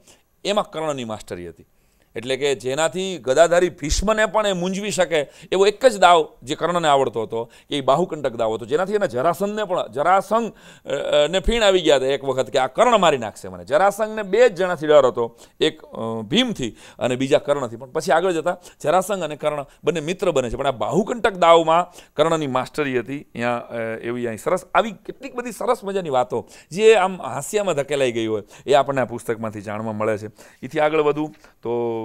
A: એમાં કર્ણની માસ્ટરી હતી. એટલે કે જેનાથી ગદાધારી ભીષ્મને પણ એ મૂંઝવી શકે એવો એક જ દાવ જે કર્ણને આવડતો હતો એ બાહુકંટક દાવ હતો, જેનાથી એને જરાસંઘ ને ફીણ આવી ગયા હતા એક વખત કે આ કર્ણ મારી નાખશે મને. જરાસંઘને બે જ જણાથી ડર હતો, એક ભીમથી અને બીજા કર્ણથી. પણ પછી આગળ જતા જરાસંઘ અને કર્ણ બંને મિત્ર બને છે. પણ આ બાહુકંટક દાવમાં કર્ણની માસ્ટરી હતી. એવી અહીં સરસ આવી કેટલીક બધી સરસ મજાની વાતો જે આમ હાસ્યામાં ધકેલાઈ ગઈ હોય એ આપણને આ પુસ્તકમાંથી જાણવા મળે છે. એથી આગળ વધું તો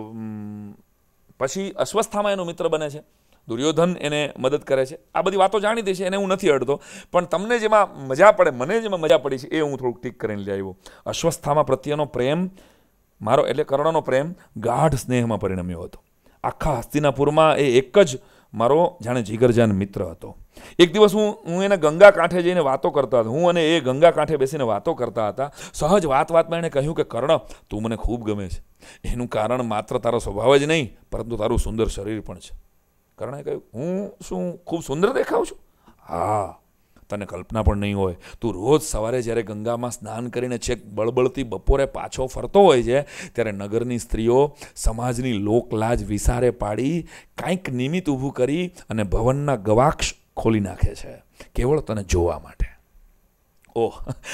A: પછી અશ્વસ્થામાં એનો મિત્ર બને છે, દુર્યોધન એને મદદ કરે છે. આ બધી વાતો જાણીતી છે, એને હું નથી અડતો, પણ તમને જેમાં મજા પડે, મને જેમાં મજા પડી છે એ હું થોડુંક ટીક કરીને લઈ આવ્યો. અશ્વસ્થામાં પ્રત્યેનો પ્રેમ મારો, એટલે કર્ણનો પ્રેમ ગાઢ સ્નેહમાં પરિણમ્યો હતો. આખા હસ્તિનાપુરમાં એ એક જ મારો જાણે જીગરજાન મિત્ર હતો. એક દિવસ હું એને ગંગા કાંઠે જઈને વાતો કરતા હતા. હું અને એ ગંગા કાંઠે બેસીને વાતો કરતા હતા. સહજ વાતમાં એણે કહ્યું કે કર્ણ, તું મને ખૂબ ગમે છે. એનું કારણ માત્ર તારો સ્વભાવ જ નહીં, પરંતુ તારું સુંદર શરીર પણ છે. કર્ણે કહ્યું, હું શું ખૂબ સુંદર દેખાઉં છું? હા, તને કલ્પના પણ નહીં હોય. તું રોજ સવારે જ્યારે ગંગામાં સ્નાન કરીને છેક બળબળતી બપોરે પાછો ફરતો હોય છે, ત્યારે નગરની સ્ત્રીઓ સમાજની લોકલાજ વિસારે પાડી કાંઈક નિમિત્ત ઊભું કરી અને ભવનના ગવાક્ષ ખોલી નાખે છે, કેવળ તને જોવા માટે. ઓહ,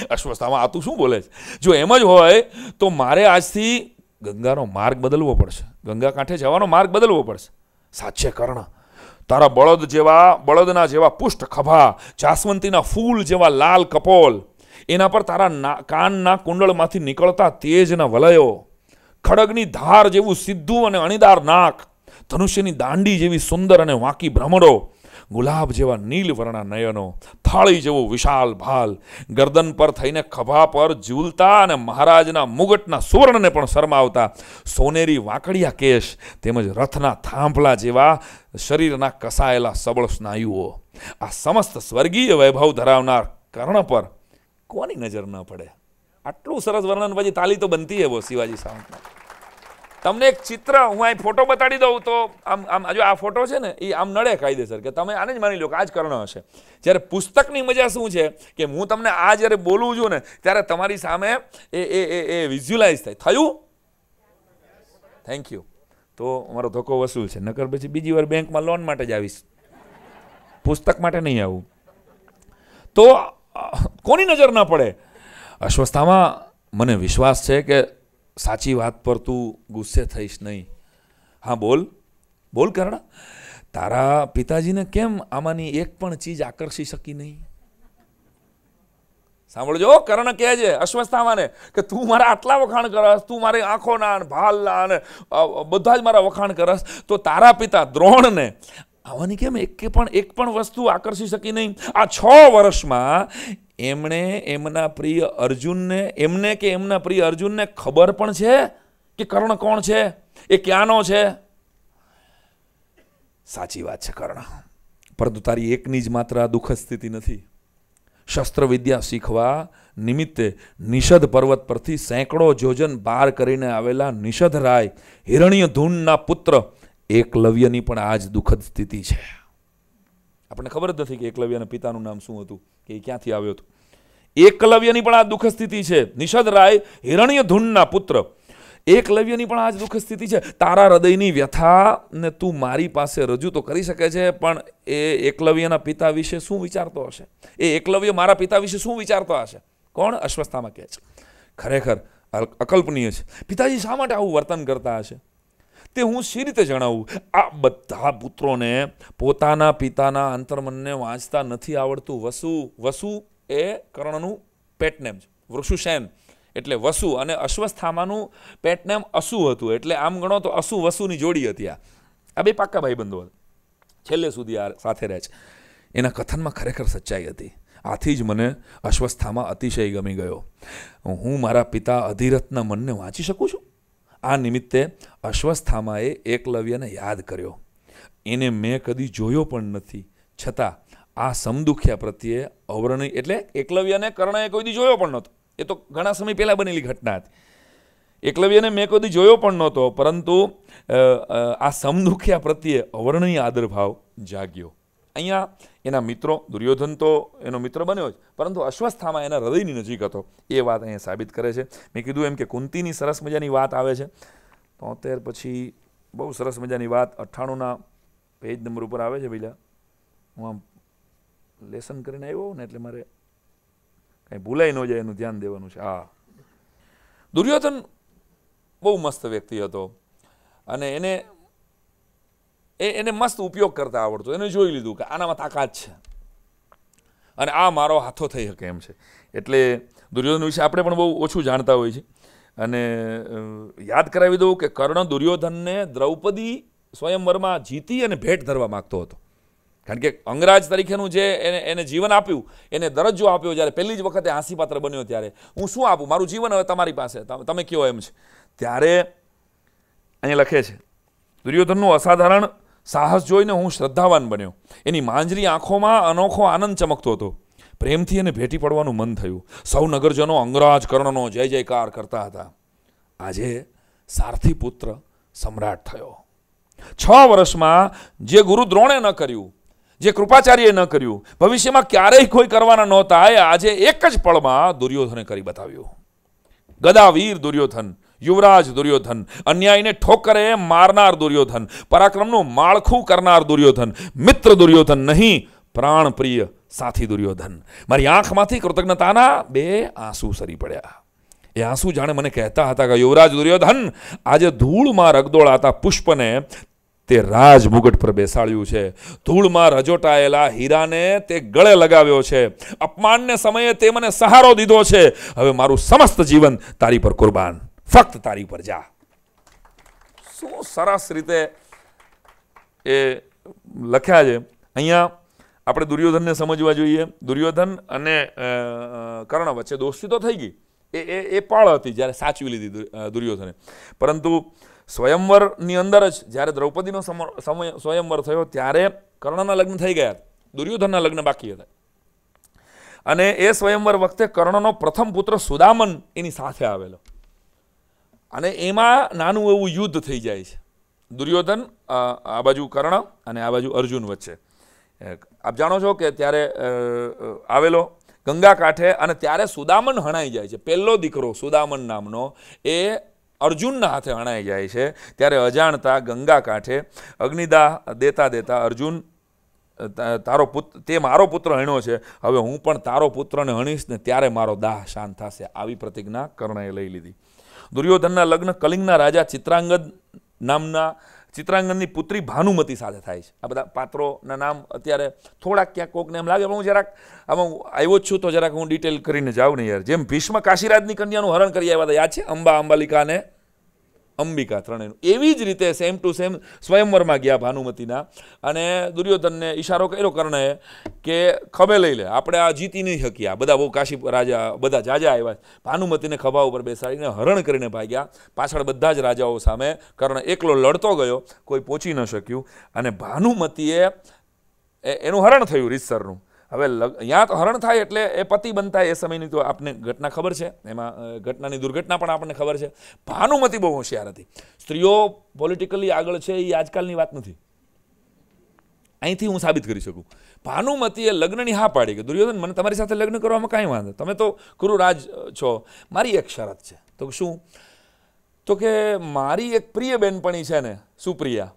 A: અશ્વસ્થામાં આ તું શું બોલે છે? જો એમ જ હોય તો મારે આજથી ગંગાનો માર્ગ બદલવો પડશે, ગંગા કાંઠે જવાનો માર્ગ બદલવો પડશે. સાચે કર્ણ, તારા બળદના જેવા પુષ્ટ ખભા, જાસવંતીના ફૂલ જેવા લાલ કપોલ, એના પર તારા કાનના કુંડળમાંથી નીકળતા તેજના વલયો, ખડગની ધાર જેવું સીધું અને અણીદાર નાક, ધનુષ્યની દાંડી જેવી સુંદર અને વાંકી ભ્રમરો, ગુલાબ જેવા નીલવર્ણા નયનો, થાળી જેવું વિશાળ ભાલ, ગરદન પર થઈને ખભા પર ઝૂલતા અને મહારાજના મુગટના સુવર્ણને પણ શરમાવતા સોનેરી વાંકડિયા કેશ, તેમજ રથના થાંભલા જેવા શરીરના કસાયેલા સબળ સ્નાયુઓ. આ સમસ્ત સ્વર્ગીય વૈભવ ધરાવનાર કર્ણ પર કોની નજર ન પડે? આટલું સરસ વર્ણન પછી તાલી તો બનતી હે વો શિવાજી સાવંતના. તમને એક ચિત્ર હું અહીં ફોટો બતાડી દઉં તો આમ જો આ ફોટો છે ને એ આમ નડે કાયદેસર કે તમે આને જ માની લો કે આ જ કર્ણ હશે. જ્યારે પુસ્તકની મજા શું છે કે હું તમને આ જ્યારે બોલું છું ને ત્યારે તમારી સામે એ વિઝ્યુલાઇઝ થાય. થયું? Thank you. તો અમારો ધક્કો વસૂલ છે, નકર પછી બીજી વાર બેંકમાં લોન માટે જ આવીશ, પુસ્તક માટે નહીં આવું. તો કોની નજર ના પડે? અશ્વસ્થામાં મને વિશ્વાસ છે કે સાચી વાત પર તું ગુસ્સે થઈશ નહીં. હા, બોલ કર્ણ, તારા પિતાજીને કેમ આમાંની એક પણ ચીજ આકર્ષી શકી નહીં? સાંભળજો, કર્ણ કહે છે અશ્વસ્થામાને કે તું મારા આટલા વખાણ કરસ, તું મારી આંખોના ભાલના અને બધા જ મારા વખાણ કરસ, તો તારા પિતા દ્રોણને આવાની કેમ એક પણ વસ્તુ આકર્ષી શકી નહીં? આ 6 વર્ષમાં એમના પ્રિય અર્જુનને ખબર પણ છે કે કર્ણ કોણ છે, એ ક્યાંનો છે? સાચી વાત છે કર્ણ, પરંતુ તારી એકની જ માત્ર આ દુઃખદ સ્થિતિ નથી. શસ્ત્ર વિદ્યા શીખવા નિમિત્તે નિષધ પર્વત પરથી સેંકડો જોજન પાર કરીને આવેલા નિષધરાય હિરણ્યધૂનના પુત્ર એકલવ્યની પણ આ જ દુઃખદ સ્થિતિ છે. આપણને ખબર જ નથી કે એકલવ્યના પિતાનું નામ શું હતું, કે એ ક્યાંથી આવ્યો હતો. એકલવ્યની પણ આ દુઃખ સ્થિતિ છે. નિષધરાય હિરણ્યધૂનના પુત્ર એકલવ્યની પણ આ જ દુઃખ સ્થિતિ છે. તારા હૃદયની વ્યથાને તું મારી પાસે રજૂ તો કરી શકે છે, પણ એ એકલવ્યના પિતા વિશે શું વિચારતો હશે? એ એકલવ્ય મારા પિતા વિશે શું વિચારતો હશે? કોણ? અશ્વસ્થામાં કહે છે. ખરેખર અકલ્પનીય છે. પિતાજી શા માટે આવું વર્તન કરતા હશે તે હું શી રીતે જણાવું? આ બધા પુત્રોને પોતાના પિતાના અંતર્મનને વાંચતા નથી આવડતું. વસુ એ કર્ણનું પેટનેમ છે. વૃષુસેન એટલે વસુ, અને અશ્વસ્થામાનું પેટનેમ અસુ હતું. એટલે આમ ગણો તો અસુ વસુની જોડી હતી. આ બે પાક્કા ભાઈબંધો હતા, છેલ્લે સુધી આ સાથે રહે છે. એના કથનમાં ખરેખર સચ્ચાઈ હતી. આથી જ મને અશ્વસ્થામાં અતિશય ગમી ગયો. હું મારા પિતા અધિરથના મનને વાંચી શકું છું. આ નિમિત્તે અશ્વસ્થામાએ એકલવ્યને યાદ કર્યો. એને મેં કદી જોયો પણ નથી, છતાં આ સમદુખ્યા પ્રત્યે અવર્ણનીય, એટલે એકલવ્યને કર્ણએ કોઈ દી જોયો પણ નહોતો. એ તો ઘણા સમય પહેલાં બનેલી ઘટના હતી. એકલવ્યને મેં કોઈ દી જોયો પણ નહોતો, પરંતુ આ સમદુખ્યા પ્રત્યે અવર્ણનીય આદરભાવ જાગ્યો. અહીંયા એના મિત્રો, દુર્યોધન તો એનો મિત્ર બન્યો જ, પરંતુ અશ્વસ્થામાં એના હૃદયની નજીક હતો. એ વાત અહીંયા સાબિત કરે છે. મેં કીધું એમ કે કુંતીની સરસ મજાની વાત આવે છે 73 પછી બહુ સરસ મજાની વાત 98ના પેજ નંબર ઉપર આવે છે. પહેલાં હું આમ લેસન કરીને આવ્યો ને એટલે મારે કંઈ ભૂલાઈ ન જાય એનું ધ્યાન દેવાનું છે. હા, દુર્યોધન બહુ મસ્ત વ્યક્તિ હતો અને એને મસ્ત ઉપયોગ કરતા આવડતો. એને જોઈ લીધું કે આનામાં તાકાત છે અને આ મારો હાથો થઈ શકે એમ છે. એટલે દુર્યોધન વિશે આપણે પણ બહુ ઓછું જાણતા હોઈએ છીએ. અને યાદ કરાવી દઉં કે કર્ણ દુર્યોધનને દ્રૌપદી સ્વયંવરમાં જીતી અને ભેટ ધરવા માગતો હતો. કારણ કે અંગરાજ તરીકેનું જે એને જીવન આપ્યું, એને દરજ્જો આપ્યો, જ્યારે પહેલી જ વખતે હાંસીપાત્ર બન્યો ત્યારે હું શું આપું, મારું જીવન હવે તમારી પાસે, તમે કયો એમ છે. ત્યારે અહીંયા લખે છે દુર્યોધનનું અસાધારણ સાહસ જોઈને હું શ્રદ્ધાવાન બન્યો. એની માંજરી આંખોમાં અનોખો આનંદ ચમકતો હતો. પ્રેમથી એને ભેટી પડવાનું મન થયું. સૌ નગરજનો અંગરાજ કર્ણનો જય જયકાર કરતા હતા. આજે સારથી પુત્ર સમ્રાટ થયો. 6 વર્ષમાં જે ગુરુ દ્રોણે ન કર્યું, જે કૃપાચાર્યએ ન કર્યું, ભવિષ્યમાં ક્યારેય કોઈ કરવાના નહોતા, એ આજે એક જ પળમાં દુર્યોધને કરી બતાવ્યું. ગદાવીર દુર્યોધન, યુવરાજ દુર્યોધન, અન્યાયને ઠોકરે મારનાર દુર્યોધન, પરાક્રમનું માળખું કરનાર દુર્યોધન, મિત્ર દુર્યોધન નહીં, પ્રાણ પ્રિય સાથી દુર્યોધન. મારી આંખમાંથી કૃતજ્ઞતાના 2 આંસુ સરી પડ્યા. એ આંસુ જાણે મને કહેતા હતા કે યુવરાજ દુર્યોધન, આજે ધૂળમાં રગદોળાતા પુષ્પને તે રાજ મુગટ પર બેસાડ્યું છે. ધૂળમાં રજોટાયેલા હીરાને તે ગળે લગાવ્યો છે. અપમાનને સમયે તે મને સહારો દીધો છે. હવે મારું સમસ્ત જીવન તારી પર કુરબાન, ફક્ત તારી પર જા. શું સરસ રીતે એ લખ્યા છે. અહીંયા આપણે દુર્યોધનને સમજવા જોઈએ. દુર્યોધન અને કર્ણ વચ્ચે દોસ્તી તો થઈ ગઈ, એ પળ હતી જ્યારે સાચવી લીધી દુર્યોધને. પરંતુ સ્વયંવરની અંદર જ જ્યારે દ્રૌપદીનો સ્વયંવર થયો ત્યારે કર્ણના લગ્ન થઈ ગયા, દુર્યોધનના લગ્ન બાકી હતા. અને એ સ્વયંવર વખતે કર્ણનો પ્રથમ પુત્ર સુદામન એની સાથે આવેલો અને એમાં નાનું એવું યુદ્ધ થઈ જાય છે. દુર્યોધન આ બાજુ કર્ણ અને આ બાજુ અર્જુન વચ્ચે. આપ જાણો છો કે ત્યારે આવેલો ગંગા કાંઠે, અને ત્યારે સુદામન હણાઈ જાય છે. પહેલો દીકરો સુદામન નામનો એ અર્જુનના હાથે હણાઈ જાય છે. ત્યારે અજાણતા ગંગા કાંઠે અગ્નિદાહ દેતા દેતા અર્જુન, તે મારો પુત્ર હણ્યો છે, હવે હું પણ તારો પુત્રને હણીશ ને ત્યારે મારો દાહ શાંત થશે, આવી પ્રતિજ્ઞા કર્ણએ લઈ લીધી. દુર્યોધનના લગ્ન કલિંગના રાજા ચિત્રાંગદની પુત્રી ભાનુમતી સાથે થાય છે. આ બધા પાત્રોના નામ અત્યારે થોડાક ક્યાંક કોકને એમ લાગે, પણ હું જરાક આમાં આવ્યો જ છું તો જરાક હું ડિટેલ કરીને જાઉં ને યાર. જેમ ભીષ્મ કાશીરાજની કન્યાનું હરણ કરી આવ્યા હતા, યાદ છે? અંબાલિકા અને અંબિકા ત્રણેયનું. એવી જ રીતે સેમ ટુ સેમ સ્વયંવરમાં ગયા ભાનુમતીના, અને દુર્યોધનને ઈશારો કર્યો કર્ણએ કે ખભે લઈ લે, આપણે આ જીતી નહીં શકીએ. આ બધા બહુ કાશી રાજા બધા જાજા આવ્યા, ભાનુમતીને ખભા ઉપર બેસાડીને હરણ કરીને ભાગ્યા. પાછળ બધા જ રાજાઓ સામે કર્ણ એકલો લડતો ગયો, કોઈ પહોંચી ન શક્યું, અને ભાનુમતીએ એનું હરણ થયું રીતસરનું. હવે અહીંયા તો હરણ થાય એટલે એ પતિ બનતા, એ સમયની તો આપને ઘટના ખબર છે, એમાં ઘટનાની દુર્ઘટના પણ આપણને ખબર છે. ભાનુમતી બહુ હોશિયાર હતી. સ્ત્રીઓ પોલિટિકલી આગળ છે એ આજકાલની વાત નથી, અહીંથી હું સાબિત કરી શકું. ભાનુમતીએ લગ્નની હા પાડી કે દુર્યોધન, મને તમારી સાથે લગ્ન કરવામાં કાંઈ વાંધો, તમે તો કુરુરાજ છો, મારી એક શરત છે. તો શું? તો કે મારી એક પ્રિય બેનપણી છે ને સુપ્રિયા,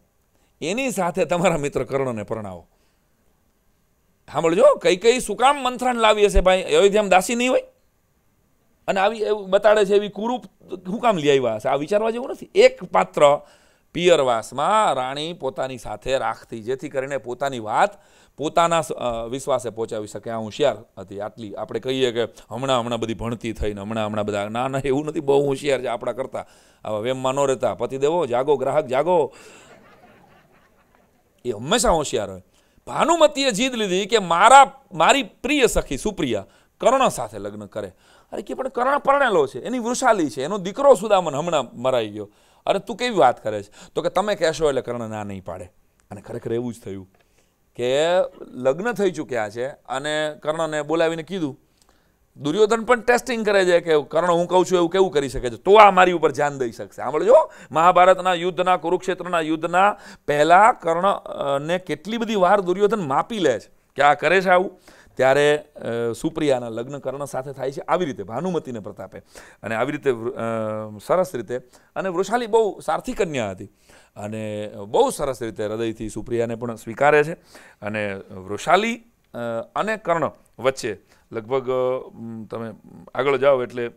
A: એની સાથે તમારા મિત્ર કર્ણને પરણાવો. સાંભળજો, કઈ શું કામ મંથરાણ લાવી હશે ભાઈ? અયોધ્યામાં દાસી નહીં હોય અને આવી એવું બતાડે છે, એવી કુરૂપ શું કામ લઈ આવ્યા હશે? આ વિચારવા જેવું નથી. એક પાત્ર પિયરવાસમાં રાણી પોતાની સાથે રાખતી, જેથી કરીને પોતાની વાત પોતાના વિશ્વાસે પહોંચાવી શકે. આ હોશિયાર હતી. આટલી આપણે કહીએ કે હમણાં બધી ભણતી થઈને હમણાં બધા, ના એવું નથી, બહુ હોશિયાર છે આપણા કરતા. આવા વેમમાં ન રહેતા. પતિદેવો જાગો, ગ્રાહક જાગો, એ હંમેશા હોશિયાર હોય. ભાનુમતીએ જીદ લીધી કે મારી પ્રિય સખી સુપ્રિયા કર્ણ સાથે લગ્ન કરે. અરે કે પણ કર્ણ પરણેલો છે, એની વૃષાલી છે, એનો દીકરો સુદામન હમણાં મરાઈ ગયો, અરે તું કેવી વાત કરે છે? તો કે તમે કહેશો એટલે કર્ણ ના નહીં પાડે. અને ખરેખર એવું જ થયું કે લગ્ન થઈ ચૂક્યા છે અને કર્ણને બોલાવીને કીધું. દુર્યોધન પણ ટેસ્ટિંગ કરે છે કે કર્ણ હું કહું છું એવું કેવું કરી શકે છે, તો આ મારી ઉપર ધ્યાન દઈ શકશે. સાંભળજો, મહાભારતના યુદ્ધના, કુરુક્ષેત્રના યુદ્ધના પહેલા કર્ણને કેટલી બધી વાર દુર્યોધન માપી લે છે કે આ કરે છે આવું. ત્યારે સુપ્રિયાના લગ્ન કર્ણ સાથે થાય છે આવી રીતે, ભાનુમતીને પ્રતાપે, અને આવી રીતે સરસ રીતે. અને વૃષાલી બહુ સારથી કન્યા હતી અને બહુ સરસ રીતે હૃદયથી સુપ્રિયાને પણ સ્વીકારે છે. અને વૃષાલી અને કર્ણ વચ્ચે લગભગ તમે આગળ જાઓ એટલે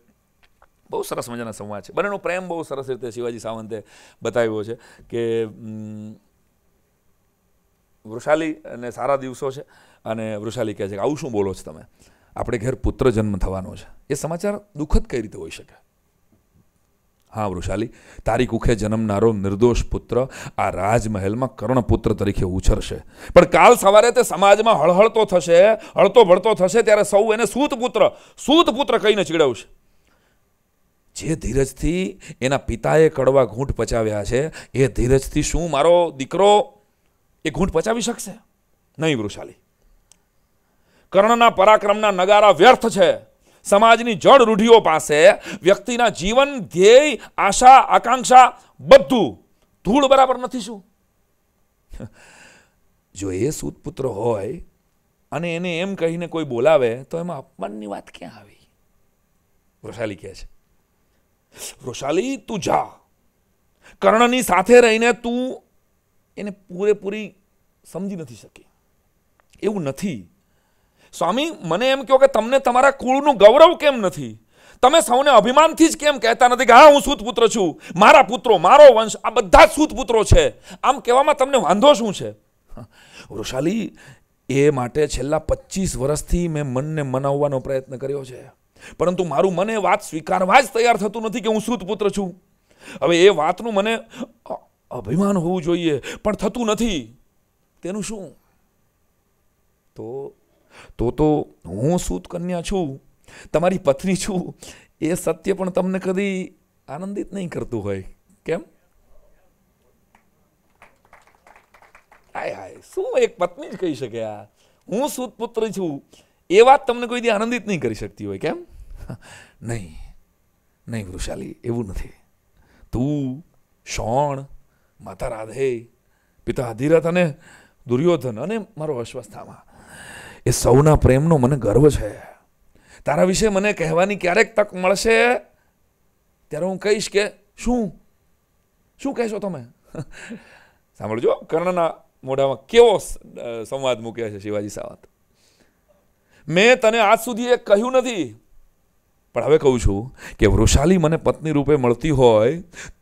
A: બહુ સરસ મજાના સંવાદ છે. બંનેનો પ્રેમ બહુ સરસ રીતે શિવાજી સાવંતે બતાવ્યો છે કે વૃષાલી અને સારા દિવસો છે અને વૃષાલી કહે છે કે આવું શું બોલો છો તમે, આપણે ઘેર પુત્ર જન્મ થવાનો છે. એ સમાચાર દુઃખદ કઈ રીતે હોઈ શકે? હા વૃષાલી, તારી કુખે જન્મનારો નિર્દોષ પુત્ર આ રાજમહેલમાં કર્ણપુત્ર તરીકે ઉછરશે, પણ કાલ સવારે તે સમાજમાં હળહળતો થશે, હળતો ભળતો થશે, ત્યારે સૌ એને સૂતપુત્ર કહીને ચીડવશે. જે ધીરજથી એના પિતાએ કડવા ઘૂંટ પચાવ્યા છે એ ધીરજથી શું મારો દીકરો એ ઘૂંટ પચાવી શકશે? નહીં વૃષાલી, કર્ણના પરાક્રમના નગારા વ્યર્થ છે. સમાજની જડ રૂઢિઓ પાસે વ્યક્તિના જીવન, ધ્યેય, આશા, આકાંક્ષા બધું ધૂળ બરાબર નથી. શું જો એ સૂતપુત્ર હોય અને એને એમ કહીને કોઈ બોલાવે તો એમાં અપમાનની વાત ક્યાં આવી? વૃષાલી કહે છે, વૃષાલી તું જા, કર્ણની સાથે રહીને તું એને પૂરેપૂરી સમજી નથી શકી. એવું નથી સ્વામી, મને એમ કહો કે તમને તમારા કુળનું ગૌરવ કેમ નથી? તમે સૌને અભિમાનથી જ કેમ કહેતા નથી કે હા હું સૂતપુત્ર છું, મારા પુત્રો, મારો વંશ આ બધા જ સૂતપુત્રો છે? આમ કહેવામાં તમને વાંધો શું છે? વૃષાલી, એ માટે છેલ્લા 25 વર્ષથી મેં મનને મનાવવાનો પ્રયત્ન કર્યો છે, પરંતુ મારું મને વાત સ્વીકારવા જ તૈયાર થતું નથી કે હું સૂતપુત્ર છું. હવે એ વાતનું મને અભિમાન હોવું જોઈએ પણ થતું નથી. તેનું શું? તો હું સૂત કન્યા છું, તમારી પત્ની છું, એ સત્ય પણ તમને કદી આનંદિત નહીં કરતું હોય. કેમ? હાય હાય, શું એક પત્ની જ કહી શકે આ હું સૂત પુત્ર છું, એ વાત તમને કોઈ દી આનંદિત નહીં કરી શકતી હોય. કેમ? નહીં વૃષાલી, એવું નથી. તું, શોણ, માતા રાધે, પિતા અધિરથ અને દુર્યોધન અને મારો અશ્વસ્થામા, એ સૌના પ્રેમનો મને ગર્વ છે. તારા વિશે મને કહેવાની ક્યારેક તક મળશે ત્યારે હું કહીશ કે શું કહેશો તમે? સાંભળજો, કર્ણના મોઢામાં કેવો સંવાદ મૂક્યા છે શિવાજી સાવંત. મેં તને આજ સુધી એ કહ્યું નથી, પણ હવે કહું છું કે વૃષાલી મને પત્ની રૂપે મળતી હોય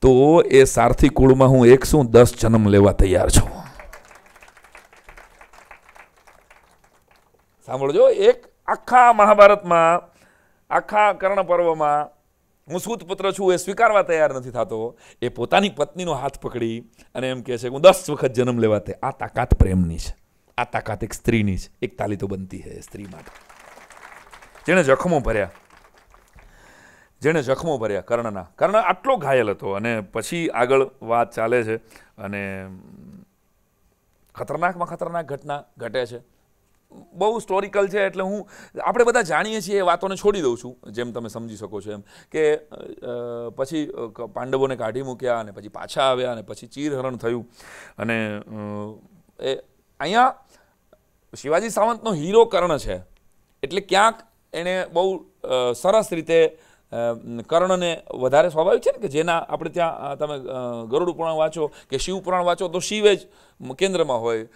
A: તો એ સારથી કુળમાં હું 110 જન્મ લેવા તૈયાર છું. સાંભળજો, એક આખા મહાભારતમાં, આખા કર્ણ પર્વમાં હું સૂતપુત્ર છું એ સ્વીકારવા તૈયાર નથી થતો. એ પોતાની પત્નીનો હાથ પકડી અને એમ કહે છે હું 10 વખત જન્મ લેવા તે. આ તાકાત પ્રેમની છે, આ તાકાત એક સ્ત્રીની છે. એક તાલી તો બનતી છે સ્ત્રી માટે, જેણે જખમો ભર્યા કર્ણ આટલો ઘાયલ હતો. અને પછી આગળ વાત ચાલે છે અને ખતરનાકમાં ખતરનાક ઘટના ઘટે છે. બહુ હિસ્ટોરિકલ છે એટલે આપણે બધા જાણીએ છીએ એ વાતોને છોડી દઉં છું, જેમ તમે સમજી શકો છો એમ કે પછી પાંડવોને કાઢી મૂક્યા અને પછી પાછા આવ્યા અને પછી ચીરહરણ થયું. અને એ અહીંયા શિવાજી સાવંતનો હીરો કર્ણ છે એટલે ક્યાંક એણે બહુ સરસ રીતે કર્ણને વધારે સ્વાભાવિક છે ને કે જેના આપણે ત્યાં તમે ગરુડ પુરાણ વાંચો કે શિવ પુરાણ વાંચો તો શિવે જ કેન્દ્રમાં હોય,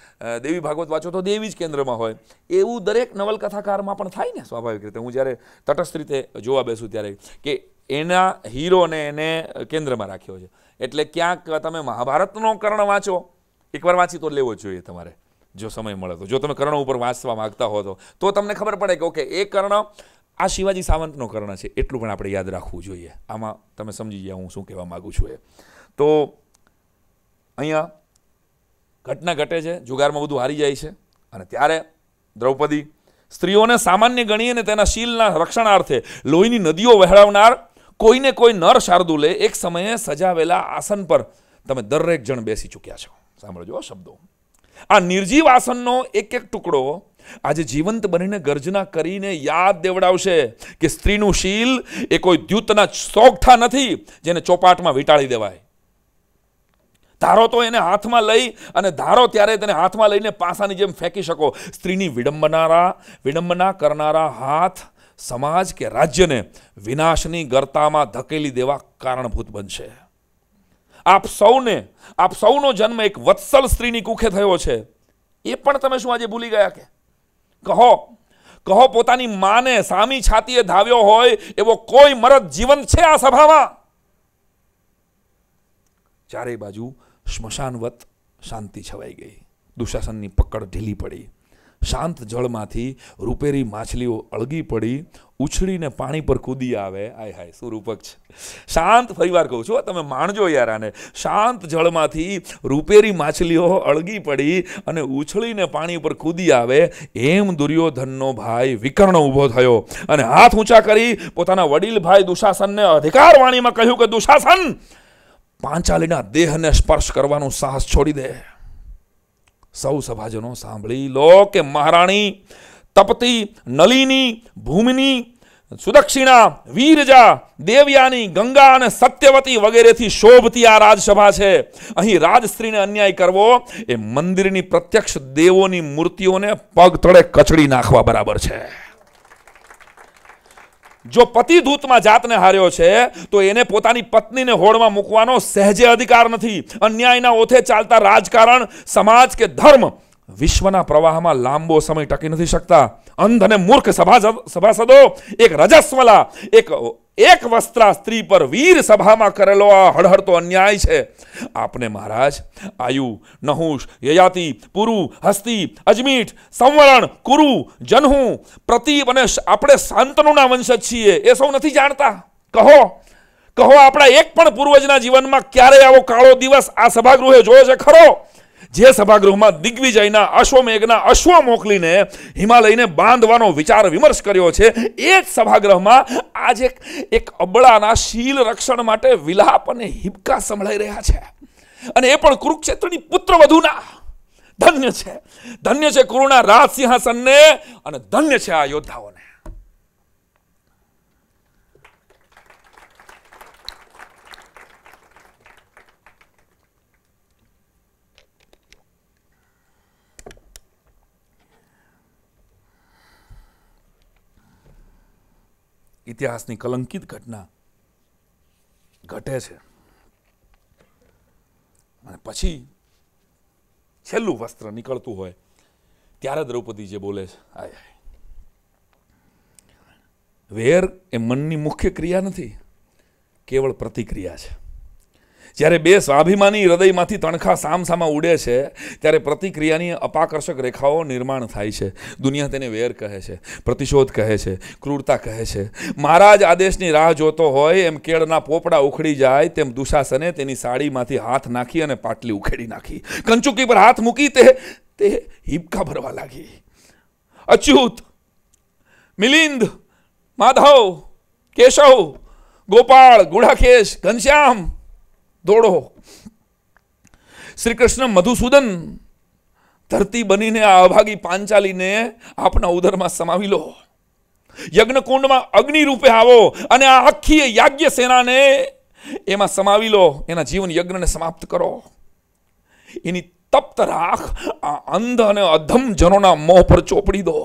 A: દેવી ભાગવત વાંચો તો દેવી જ કેન્દ્રમાં હોય. એવું દરેક નવલકથાકારમાં પણ થાય ને સ્વાભાવિક રીતે. હું જ્યારે તટસ્થ રીતે જોવા બેસું ત્યારે કે એના હીરોને એને કેન્દ્રમાં રાખ્યો છે. એટલે ક્યાંક તમે મહાભારતનો કર્ણ વાંચો, એકવાર વાંચી તો લેવો જ જોઈએ તમારે જો સમય મળે તો. જો તમે કર્ણ ઉપર વાંચવા માગતા હો તો તમને ખબર પડે કે ઓકે એ કર્ણ આ શિવાજી સાવંતનો કર્ણ છે, એટલું પણ આપણે યાદ રાખવું જોઈએ. આમાં તમે સમજી ગયા હું શું કહેવા માગું છું એ. તો અહીંયા ઘટના ઘટે છે, જુગારમાં બધું હારી જાય છે અને ત્યારે દ્રૌપદી સ્ત્રીઓને સામાન્ય ગણીને તેના શીલના રક્ષણાર્થે લોહીની નદીઓ વહેલાવનાર કોઈને કોઈ નર શાર્દુલે એક સમયે સજાવેલા આસન પર તમે દરેક જણ બેસી ચૂક્યા છો. સાંભળજો શબ્દો. આ નિર્જીવ આસનનો એક એક ટુકડો આજે જીવંત બનીને ગર્જના કરીને યાદ દેવડાવશે કે સ્ત્રીનું શીલ એ કોઈ દ્યુતના સોગઠા નથી જેને ચોપાટમાં વીંટાળી દેવાય. ધારો તો એને હાથમાં લઈ અને ધારો ત્યારે તેને હાથમાં લઈને પાસાની જેમ ફેંકી શકો. સ્ત્રીની વિડંબના કરનારા હાથ સમાજ કે રાજ્યને વિનાશની ગર્તામાં ધકેલી દેવા કારણભૂત બનશે. આપ સૌનો જન્મ એક વત્સલ સ્ત્રીની કુખે થયો છે. એ પણ તમે શું આજે ભૂલી ગયા? કે કહો પોતાની માને સામી છાતીએ ધાવ્યો હોય એવો કોઈ મરદ જીવંત છે આ સભામાં? ચારે બાજુ સ્મશાનવત શાંતિ છવાઈ ગઈ. દુશાસનની પકડ ઢીલી પડી. શાંત જળમાંથી રૂપેરી માછલીઓ અળગી પડી, ઉછળીને પાણી પર કૂદી આવે. આય હાય, શું રૂપક છે! શાંત, ફરીવાર કહું છું, તમે માણજો યાર આને. શાંત જળમાંથી રૂપેરી માછલીઓ અળગી પડી અને ઉછળીને પાણી પર કૂદી આવે. એમ દુર્યોધનનો ભાઈ વિકર્ણ ઊભો થયો અને હાથ ઊંચા કરી પોતાના વડીલ ભાઈ દુશાસનને અધિકાર વાણીમાં કહ્યું કે દુશાસન, પાંચાલીના દેહને સ્પર્શ કરવાનું સાહસ છોડી દે. સૌ સભાજનો સાંભળી લો કે મહારાણી તપતી, નલિની, ભૂમિની, સુદક્ષિણા, વીરજા, દેવયાની, ગંગા અને સત્યવતી વગેરેથી શોભતી આ રાજસભા છે. અહીં રાજસ્ત્રીને અન્યાય કરવો એ મંદિરની પ્રત્યક્ષ દેવોની મૂર્તિઓને પગ તળે કચડી નાખવા બરાબર છે. જો પતિ દૂતમાં જાતને હાર્યો છે તો એને પોતાની પત્નીને હોડમાં મૂકવાનો સહેજે અધિકાર નથી. અન્યાયના ઓથે ચાલતા રાજકારણ, સમાજ કે ધર્મ વિશ્વના પ્રવાહમાં લાંબો સમય ટકી નથી શકતા. અંધ અને મૂર્ખ સભાસદો એક રજસ્વલા, એક વસ્ત્રા સ્ત્રી પર વીર સભામાં કરેલો આ હળહળતો અન્યાય છે. આપને મહારાજ આયુ, નહુષ, યયાતિ, પુરુ, હસ્તી, અજમીઠ, સંવરણ, કુરુ, જન્હુ, પ્રતીપ અને આપણે શાંતનુના વંશજ છીએ એ સૌ નથી જાણતા? કહો આપણા એક પણ પૂર્વજના જીવનમાં ક્યારે આવો કાળો દિવસ આ સભાગૃહે જોયો છે ખરો? જે સભાગૃહમાં દિગ્વિજયના અશ્વમેઘના અશ્વ મોકલીને હિમાલયને બાંધવાનો વિચાર વિમર્શ કર્યો છે, એ જ સભાગૃહમાં આજે એક અબળાના શીલ રક્ષણ માટે વિલાપ અને હિબકા સંભળાઈ રહ્યા છે. અને એ પણ કુરુક્ષેત્રની પુત્રવધૂના. ધન્ય છે કુરુના રાજ સિંહાસનને અને ધન્ય છે આ યોદ્ધાઓને. ઇતિહાસની કલંકિત ઘટના ઘટે છે અને પછી છેલ્લું વસ્ત્ર નીકળતું હોય ત્યારે દ્રૌપદી જે બોલે છે, આય વેર એ મનની મુખ્ય ક્રિયા નથી, કેવળ પ્રતિક્રિયા છે. જ્યારે બે સ્વાભિમાની હૃદયમાંથી તણખા સામસામા ઉડે છે ત્યારે પ્રતિક્રિયાની અપાકર્ષક રેખાઓ નિર્માણ થાય છે. દુનિયા તેને વેર કહે છે, પ્રતિશોધ કહે છે, ક્રૂરતા કહે છે. મહારાજ આદેશની રાહ જોતો હોય એમ કેળના પોપડા ઉખડી જાય તેમ દુશાસને તેની સાડીમાંથી હાથ નાખી અને પાટલી ઉખેડી નાખી. કંચુકી પર હાથ મૂકી તે હિબકા ભરવા લાગી. અચ્યુત, મિલિંદ, માધવ, કેશવ, ગોપાળ, ગુડાકેશ, ઘનશ્યામ, દોડો. શ્રી કૃષ્ણ મધુસૂદન, ધરતી બનીને આ અભાગી પાંચાલીને આપના ઉદરમાં સમાવી લો. યજ્ઞકુંડમાં અગ્નિ રૂપે આવો અને આ આખી યાજ્ઞ સેનાને એમાં સમાવી લો. એના જીવન યજ્ઞને સમાપ્ત કરો. એની તપ્ત રાખ આ અંધ અને અધમ જનોના મોહ પર ચોપડી દો.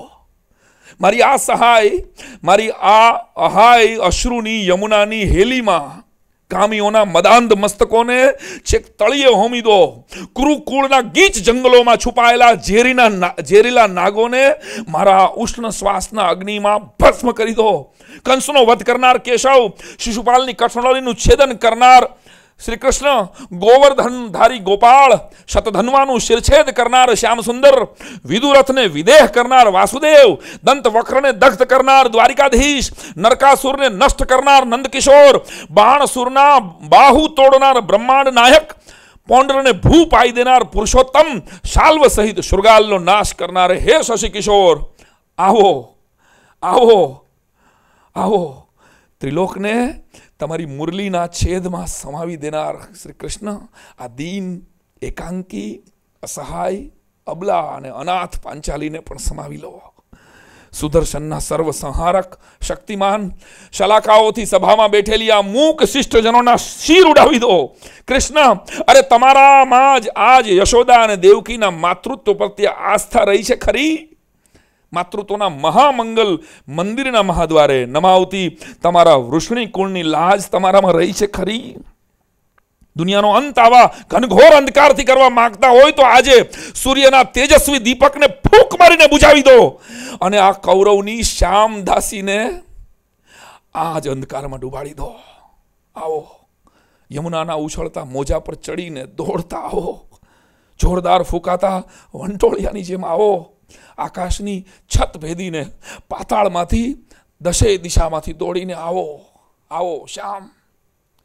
A: મારી આ સહાય, મારી આ અહાય અશ્રુની યમુનાની હેલીમાં કામીઓના મદાંધ મસ્તકોને છેક તળિયે હોમી દો. કુરુકુળના ગીચ જંગલોમાં છુપાયેલા ઝેરીલા નાગોને મારા ઉષ્ણ શ્વાસના અગ્નિમાં ભસ્મ કરી દો. કંસનો વધ કરનાર કેશવ, શિશુપાલની કઠોળીનું છેદન કરનાર શ્રી કૃષ્ણ, ગોવર્ધનધારી ગોપાળ, શતધન્વાનું શિરછેદ કરનાર શ્યામ સુંદર, વિદુરથને વિદેહ કરનાર વાસુદેવ, દંત વક્રને દગ્ધ કરનાર દ્વારિકાધીશ, નરકાસુરને નષ્ટ કરનાર નંદકિશોર, બાણસુરના બાહુ તોડનાર બ્રહ્માંડ નાયક, પૌંડ્રને ભૂ પાઈ દેનાર પુરુષોત્તમ, શાલ્વ સહિત શૃગાલનો નાશ કરનાર હે શશી કિશોર, આવો આવો આવો. ત્રિલોકને તમારી મુરલીના છેદમાં સમાવી દેનાર શ્રી કૃષ્ણ, આ દીન, એકાંકી, અસહાય, અબલા અને અનાથ પાંચાલીને પણ સમાવી લો. સુદર્શનના સર્વસંહારક શક્તિમાન શલાકાઓથી સભામાં બેઠેલી આ મૂક શિષ્ટજનોના શિર ઉડાવી દો. કૃષ્ણ, અરે તમારામાં જ આજ યશોદા અને દેવકીના માતૃત્વ પ્રત્યે આસ્થા રહી છે ખરી? માતૃત્વના મહામંગલ મંદિરના મહાદ્વારે નમાવતી તમારા વૃષણી કુળની લાજ તમારામાં રહી છે ખરી? દુનિયાનો અંત આવા ઘનઘોર અંધકારથી કરવા માંગતા હોય તો આજે સૂર્યના તેજસ્વી દીપકને ફૂંક મારીને બુજાવી દો અને આ કૌરવની શ્યામ દાસીને આ જ અંધકારમાં ડૂબાડી દો. આવો, યમુનાના ઉછળતા મોજા પર ચડીને દોડતા આવો. જોરદાર ફૂંકાતા વંટોળિયાની જેમ આવો. આકાશની છત ભેદીને પાતાળમાંથી દશે દિશામાંથી દોડીને આવો. આવો શ્યામ,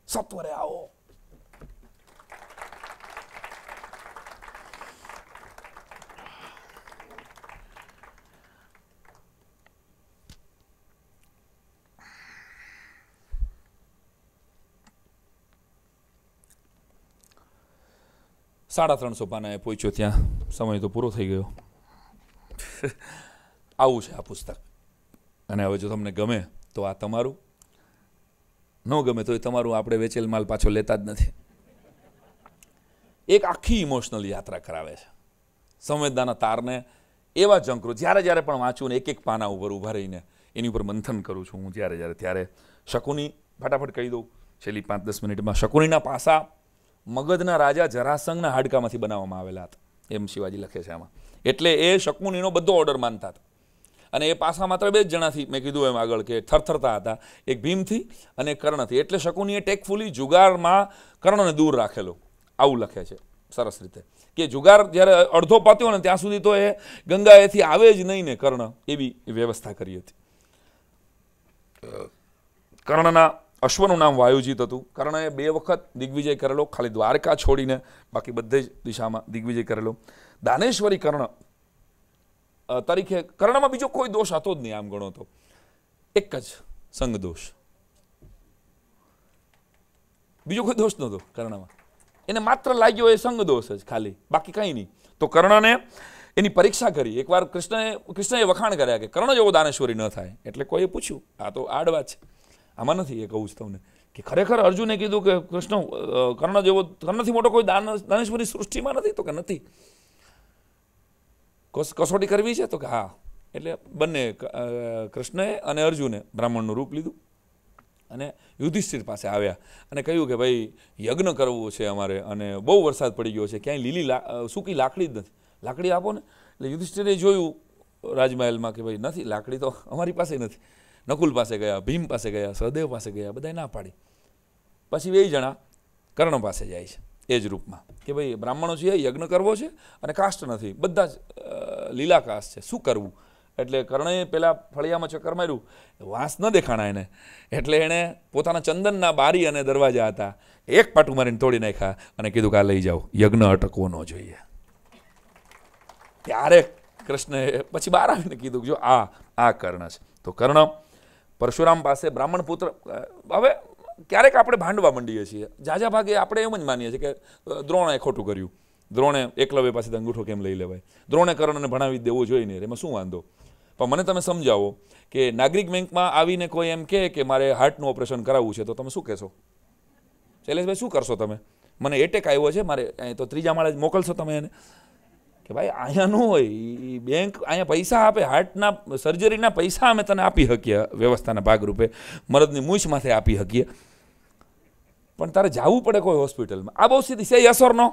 A: સત્વરે આવો. સાડા 350 પાનાએ પહોંચ્યો. ત્યાં સમય તો પૂરો થઈ ગયો. આવું છે આ પુસ્તક. અને હવે જો તમને ગમે તો આ તમારું, ન ગમે તો એ તમારું. આપણે વેચેલ માલ પાછો લેતા જ નથી. એક આખી ઇમોશનલ યાત્રા કરાવે છે. સંવેદનાના તારને એવા ઝંકરું જ્યારે જ્યારે પણ વાંચું ને એક પાના ઉપર ઊભા રહીને એની ઉપર મંથન કરું છું હું જ્યારે ત્યારે. શકુની ફટાફટ કહી દઉં છેલ્લી 5-10 મિનિટમાં. શકુનીના પાસા મગધના રાજા જરાસંઘના હાડકામાંથી બનાવવામાં આવેલા હતા એમ શિવાજી લખે છે આમાં. એટલે એ શકુનીનો બધો ઓર્ડર માનતા હતા. અને એ પાસા માત્ર 2 જ જણાથી, મેં કીધું એમ આગળ કે થરથરતા હતા, એક ભીમથી અને એક કર્ણથી. એટલે શકુનીએ ટેકફુલી જુગારમાં કર્ણને દૂર રાખેલો, આવું લખે છે સરસ રીતે. કે જુગાર જ્યારે અડધો પત્યો ને ત્યાં સુધી તો એ ગંગાએથી આવે જ નહીં ને કર્ણ, એવી વ્યવસ્થા કરી હતી. કર્ણના અશ્વનું નામ વાયુજીત હતું. કર્ણએ 2 વખત દિગ્વિજય કરેલો, ખાલી દ્વારકા છોડીને બાકી બધે જ દિશામાં દિગ્વિજય કરેલો. દાનેશ્વરી કર્ણ તરીકે કર્ણમાં બીજો કોઈ દોષ હતો જ નહીં આમ ગણો તો. એક જ સંગ દોષ, બીજો કોઈ દોષ નહોતો કર્ણમાં. એને માત્ર લાગ્યો એ સંગ દોષ જ ખાલી, બાકી કંઈ નહીં. તો કર્ણને એની પરીક્ષા કરી. એકવાર કૃષ્ણએ વખાણ કર્યા કે કર્ણ જેવો દાનેશ્વરી ન થાય. એટલે કોઈએ પૂછ્યું, આ તો આડ વાત છે, આમાં નથી. એ કહું છું તમને કે ખરેખર અર્જુને કીધું કે કર્ણથી મોટો કોઈ દાનેશ્વરી સૃષ્ટિમાં નથી? તો કે નથી. કસોટી કરવી છે? તો કે હા. એટલે બંને કૃષ્ણએ અને અર્જુને બ્રાહ્મણનું રૂપ લીધું અને યુધિષ્ઠિર પાસે આવ્યા અને કહ્યું કે ભાઈ યજ્ઞ કરવો છે અમારે અને બહુ વરસાદ પડી ગયો છે, ક્યાંય લીલી સૂકી લાકડી જ નથી, લાકડી આપો ને. એટલે યુધિષ્ઠિરે જોયું રાજમહેલમાં કે ભાઈ નથી, લાકડી તો અમારી પાસે નથી. નકુલ પાસે ગયા, ભીમ પાસે ગયા, સહદેવ પાસે ગયા, બધાએ ના પાડી. પછી 2 જણા કર્ણ પાસે જાય છે એ જ રૂપમાં કે ભાઈ બ્રાહ્મણો છીએ, યજ્ઞ કરવો છે અને કાસ્ટ નથી, બધા જ લીલા કાસ્ટ છે, શું કરવું? એટલે કર્ણએ પેલા ફળિયામાં ચક્કર માર્યું, વાંસ ન દેખાણા એને. એટલે એણે પોતાના ચંદનના બારી અને દરવાજા હતા, એક પાટું મારીને તોડી નાખ્યા અને કીધું કે આ લઈ જાઓ, યજ્ઞ અટકવો ન જોઈએ. ત્યારે કૃષ્ણએ પછી બહાર આવીને કીધું જો આ કર્ણ છે. તો કર્ણ પરશુરામ પાસે બ્રાહ્મણ પુત્ર. હવે ક્યારેક આપણે ભાંડવા માંડીએ છીએ, જાજા ભાગે આપણે એમ જ માનીએ છીએ કે દ્રોણે ખોટું કર્યું, દ્રોણે એકલવ્ય પાસેથી અંગૂઠો કેમ લઈ લેવાય, દ્રોણે કર્ણને ભણાવી દેવો જોઈએ ને, એમાં શું વાંધો? પણ મને તમે સમજાવો કે નાગરિક બેંકમાં આવીને કોઈ એમ કે મારે હાર્ટનું ઓપરેશન કરાવવું છે, તો તમે શું કહેશો? શૈલેષભાઈ શું કરશો તમે? મને એટેક આવ્યો છે, મારે અહીં તો 3જા માળે મોકલશો તમે એને? કે ભાઈ અહીંયા ન હોય, બેંક અહીંયા પૈસા આપે, હાર્ટના સર્જરીના પૈસા અમે તને આપી શકીએ વ્યવસ્થાના ભાગરૂપે, મરદની મૂછ માથે આપી શકીએ, પણ તારે જવું પડે કોઈ હોસ્પિટલમાં. આ બહુ સીધી છે યસ ઓર નો?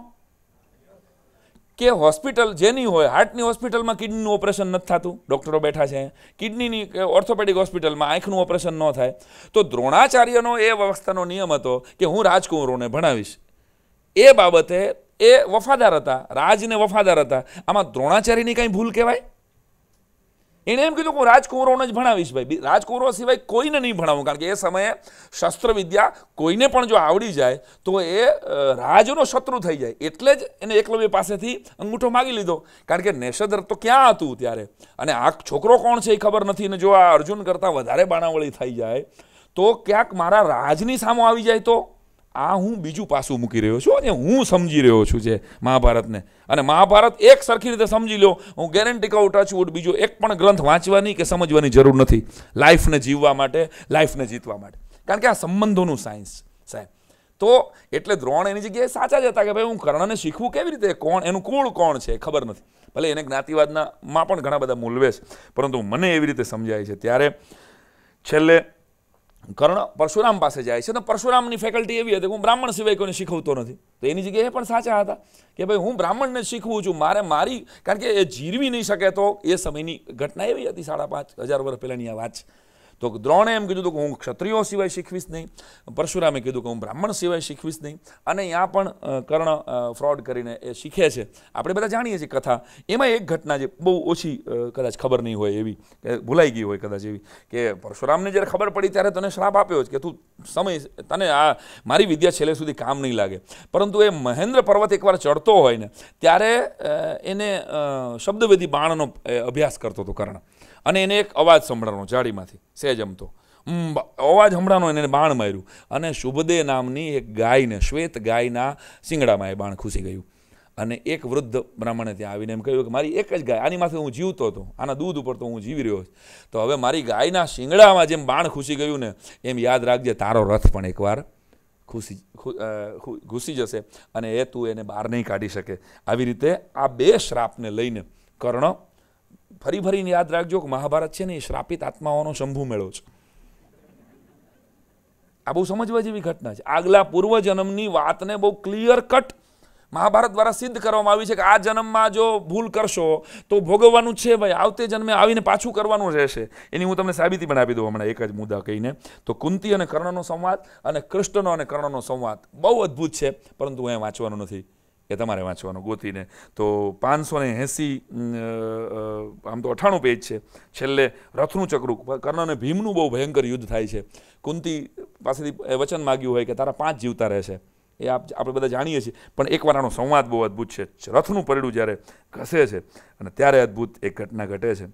A: કે હોસ્પિટલ જેની હોય, હાર્ટની હોસ્પિટલમાં કિડનીનું ઓપરેશન નથી થતું, ડૉક્ટરો બેઠા છે. કિડનીની ઓર્થોપેડિક હોસ્પિટલમાં આંખનું ઓપરેશન ન થાય. તો દ્રોણાચાર્યનો એ વ્યવસ્થાનો નિયમ હતો કે હું રાજકુંવરોને ભણાવીશ. એ બાબતે એ વફાદાર હતા, રાજને વફાદાર હતા. આમાં દ્રોણાચાર્યની કંઈ ભૂલ કહેવાય? એણે એમ કીધું કે હું રાજકુંવરોને જ ભણાવીશ. ભાઈ રાજકુંવરો સિવાય કોઈને નહીં ભણાવું, કારણ કે એ સમયે શસ્ત્રવિદ્યા કોઈને પણ જો આવડી જાય તો એ રાજનો શત્રુ થઈ જાય. એટલે જ એને એકલવ્ય પાસેથી અંગૂઠો માગી લીધો, કારણ કે નેષધર તો ક્યાં હતું ત્યારે, અને આ છોકરો કોણ છે એ ખબર નથી. અને જો આ અર્જુન કરતાં વધારે બાણાવળી થઈ જાય તો ક્યાંક મારા રાજની સામો આવી જાય તો આ હું બીજું પાસું મૂકી રહ્યો છું અને હું સમજી રહ્યો છું જે મહાભારતને. અને મહાભારત એક સરખી રીતે સમજી લો, હું ગેરંટી કહું ટચવુડ બીજો એક પણ ગ્રંથ વાંચવાની કે સમજવાની જરૂર નથી લાઈફને જીવવા માટે, લાઈફને જીતવા માટે. કારણ કે આ સંબંધોનું સાયન્સ સાહેબ. તો એટલે દ્રોણ એની જગ્યાએ સાચા જ હતા કે ભાઈ હું કર્ણને શીખવું કેવી રીતે, કોણ એનું કુળ કોણ છે ખબર નથી. ભલે એને જ્ઞાતિવાદમાં પણ ઘણા બધા મૂલવે છે, પરંતુ મને એવી રીતે સમજાય છે. ત્યારે છેલ્લે કર્ણ પરશુરામ પાસે જાય છે, અને પરશુરામની ફેકલ્ટી એવી હતી કે હું બ્રાહ્મણ સિવાય કોઈને શીખવતો નથી. તો એની જગ્યાએ એ પણ સાચા હતા કે ભાઈ હું બ્રાહ્મણને શીખવું છું, મારી કારણ કે એ જીરવી નહીં શકે. તો એ સમયની ઘટના એવી હતી, 5,500 વર્ષ પહેલાંની આ વાત છે. તો દ્રોણે એમ કીધું કે હું ક્ષત્રિયો સિવાય શીખવીશ નહીં, પરશુરામે કીધું કે હું બ્રાહ્મણ સિવાય શીખવીશ નહીં. અને ત્યાં પણ કર્ણ ફ્રોડ કરીને એ શીખે છે. આપણે બધા જાણીએ છીએ કથા. એમાં એક ઘટના જે બહુ ઓછી કદાચ ખબર નહીં હોય એવી, ભૂલાઈ ગઈ હોય કદાચ એવી, કે પરશુરામને જ્યારે ખબર પડી ત્યારે તને શ્રાપ આપ્યો છે કે તું તને આ મારી વિદ્યા છેલ્લે સુધી કામ નહીં લાગે. પરંતુ એ મહેન્દ્ર પર્વત એકવાર ચડતો હોય ને ત્યારે એને શબ્દવેદી બાણનો અભ્યાસ કરતો હતો કર્ણ. અને એને એક અવાજ સંભળાનો ઝાડીમાંથી સહેજ અમતો અવાજ સંભળાનો, એને બાણ માર્યું અને શુભદે નામની એક ગાયને, શ્વેત ગાયના શિંગડામાં એ બાણ ખુસી ગયું. અને એક વૃદ્ધ બ્રાહ્મણે ત્યાં આવીને એમ કહ્યું કે મારી એક જ ગાય, આની માથે હું જીવતો હતો, આના દૂધ ઉપર તો હું જીવી રહ્યો છું, તો હવે મારી ગાયના શિંગડામાં જેમ બાણ ખુસી ગયું ને એમ યાદ રાખજે તારો રથ પણ એકવાર ઘૂસી જશે અને એ તું એને બહાર નહીં કાઢી શકે. આવી રીતે આ બે શ્રાપને લઈને કર્ણ, ફરીને યાદ રાખજો કે મહાભારત છે ને એ શ્રાપિત આત્માઓનો શંભુ મેળો છે. આ બહુ સમજવા જેવી ઘટના છે. આગલા પૂર્વજન્મની વાતને બહુ ક્લિયર કટ મહાભારત દ્વારા સિદ્ધ કરવામાં આવી છે કે આ જન્મમાં જો ભૂલ કરશો તો ભોગવવાનું છે ભાઈ, આવતે જન્મે આવીને પાછું કરવાનું રહેશે. એની હું તમને સાબિતી પણ આપી દઉં હમણાં એક જ મુદ્દા કહીને. તો કુંતી અને કર્ણનો સંવાદ અને કૃષ્ણનો અને કર્ણનો સંવાદ બહુ અદ્ભુત છે, પરંતુ એ વાંચવાનું નથી, એ તમારે વાંચવાનું ગોતીને. તો 580 આમ તો 98 પેજ છે. છેલ્લે રથનું ચક્રું, કર્ણ અને ભીમનું બહુ ભયંકર યુદ્ધ થાય છે. કુંતી પાસેથી વચન માગ્યું હોય કે તારા 5 જીવતા રહેશે, એ આપણે બધા જાણીએ છીએ. પણ એકવાર આનો સંવાદ બહુ અદ્ભુત છે. રથનું પરડું જ્યારે ઘસે છે અને ત્યારે અદ્ભુત એક ઘટના ઘટે છે.